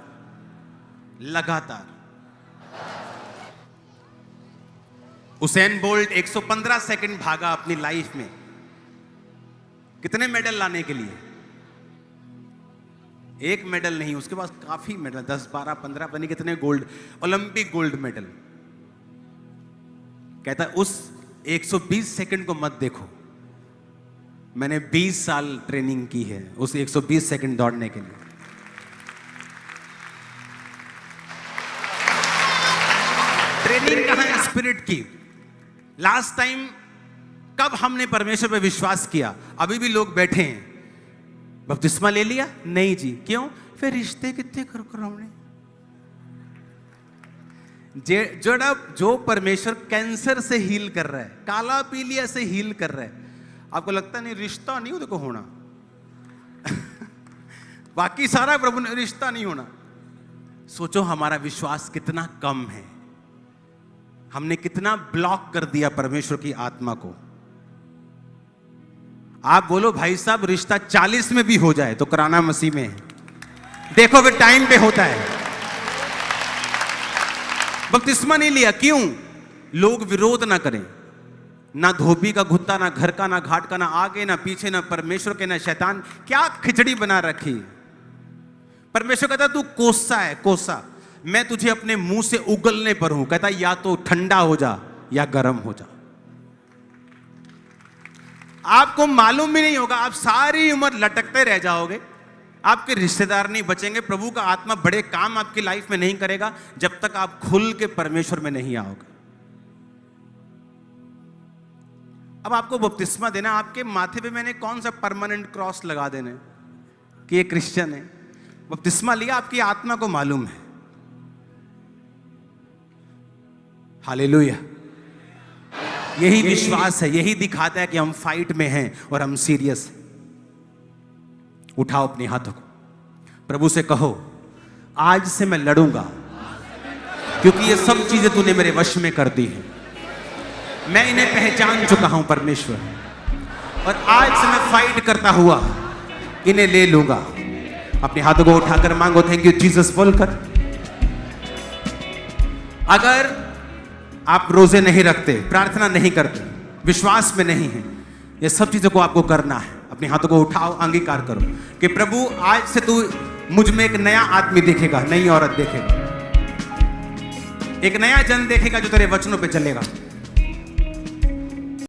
लगातार। उसेन बोल्ट 115 सेकंड भागा अपनी लाइफ में, कितने मेडल लाने के लिए? एक मेडल नहीं, उसके पास काफी मेडल, 10 12 15 पता नहीं कितने गोल्ड, ओलंपिक गोल्ड मेडल। कहता उस 120 सेकंड को मत देखो, मैंने 20 साल ट्रेनिंग की है उस 120 सेकंड दौड़ने के लिए। ट्रेनिंग कहां है? स्पिरिट की। लास्ट टाइम कब हमने परमेश्वर पे विश्वास किया? अभी भी लोग बैठे हैं, बपतिस्मा ले लिया? नहीं जी। क्यों? फिर रिश्ते कितने कर हमने। जो परमेश्वर कैंसर से हील कर रहा है, काला पीलिया से हील कर रहा है, आपको लगता नहीं रिश्ता नहीं देखो होना? बाकी सारा प्रभु ने, रिश्ता नहीं होना। सोचो हमारा विश्वास कितना कम है, हमने कितना ब्लॉक कर दिया परमेश्वर की आत्मा को। आप बोलो भाई साहब रिश्ता 40 में भी हो जाए तो कराना मसीह में है, देखो फिर टाइम पे होता है। बपतिस्मा नहीं लिया, क्यों? लोग विरोध ना करें, ना धोबी का घुत्ता, ना घर का, ना घाट का, ना आगे ना पीछे, ना परमेश्वर के, ना शैतान। क्या खिचड़ी बना रखी। परमेश्वर कहता तू कोसा है, कोसा, मैं तुझे अपने मुंह से उगलने पर हूं। कहता या तो ठंडा हो जा या गर्म हो जा। आपको मालूम भी नहीं होगा, आप सारी उम्र लटकते रह जाओगे, आपके रिश्तेदार नहीं बचेंगे, प्रभु का आत्मा बड़े काम आपकी लाइफ में नहीं करेगा जब तक आप खुल के परमेश्वर में नहीं आओगे। अब आपको बपतिस्मा देना, आपके माथे पे मैंने कौन सा परमानेंट क्रॉस लगा देना कि ये क्रिश्चियन है? बपतिस्मा लिया, आपकी आत्मा को मालूम है। हालेलुया। यही विश्वास है, यही दिखाता है कि हम फाइट में हैं और हम सीरियस हैं। उठाओ अपने हाथों को, प्रभु से कहो आज से मैं लड़ूंगा, क्योंकि ये सब चीजें तूने मेरे वश में कर दी हैं। मैं इन्हें पहचान चुका हूं परमेश्वर, और आज से मैं फाइट करता हुआ इन्हें ले लूंगा। अपने हाथों को उठाकर मांगो थैंक यू जीसस बोलकर। अगर आप रोजे नहीं रखते, प्रार्थना नहीं करते, विश्वास में नहीं है, ये सब चीजों को आपको करना है। अपने हाथों को उठाओ, अंगीकार करो कि प्रभु आज से तू मुझ में एक नया आदमी देखेगा, नई औरत देखेगा, एक नया जन देखेगा जो तेरे वचनों पे चलेगा।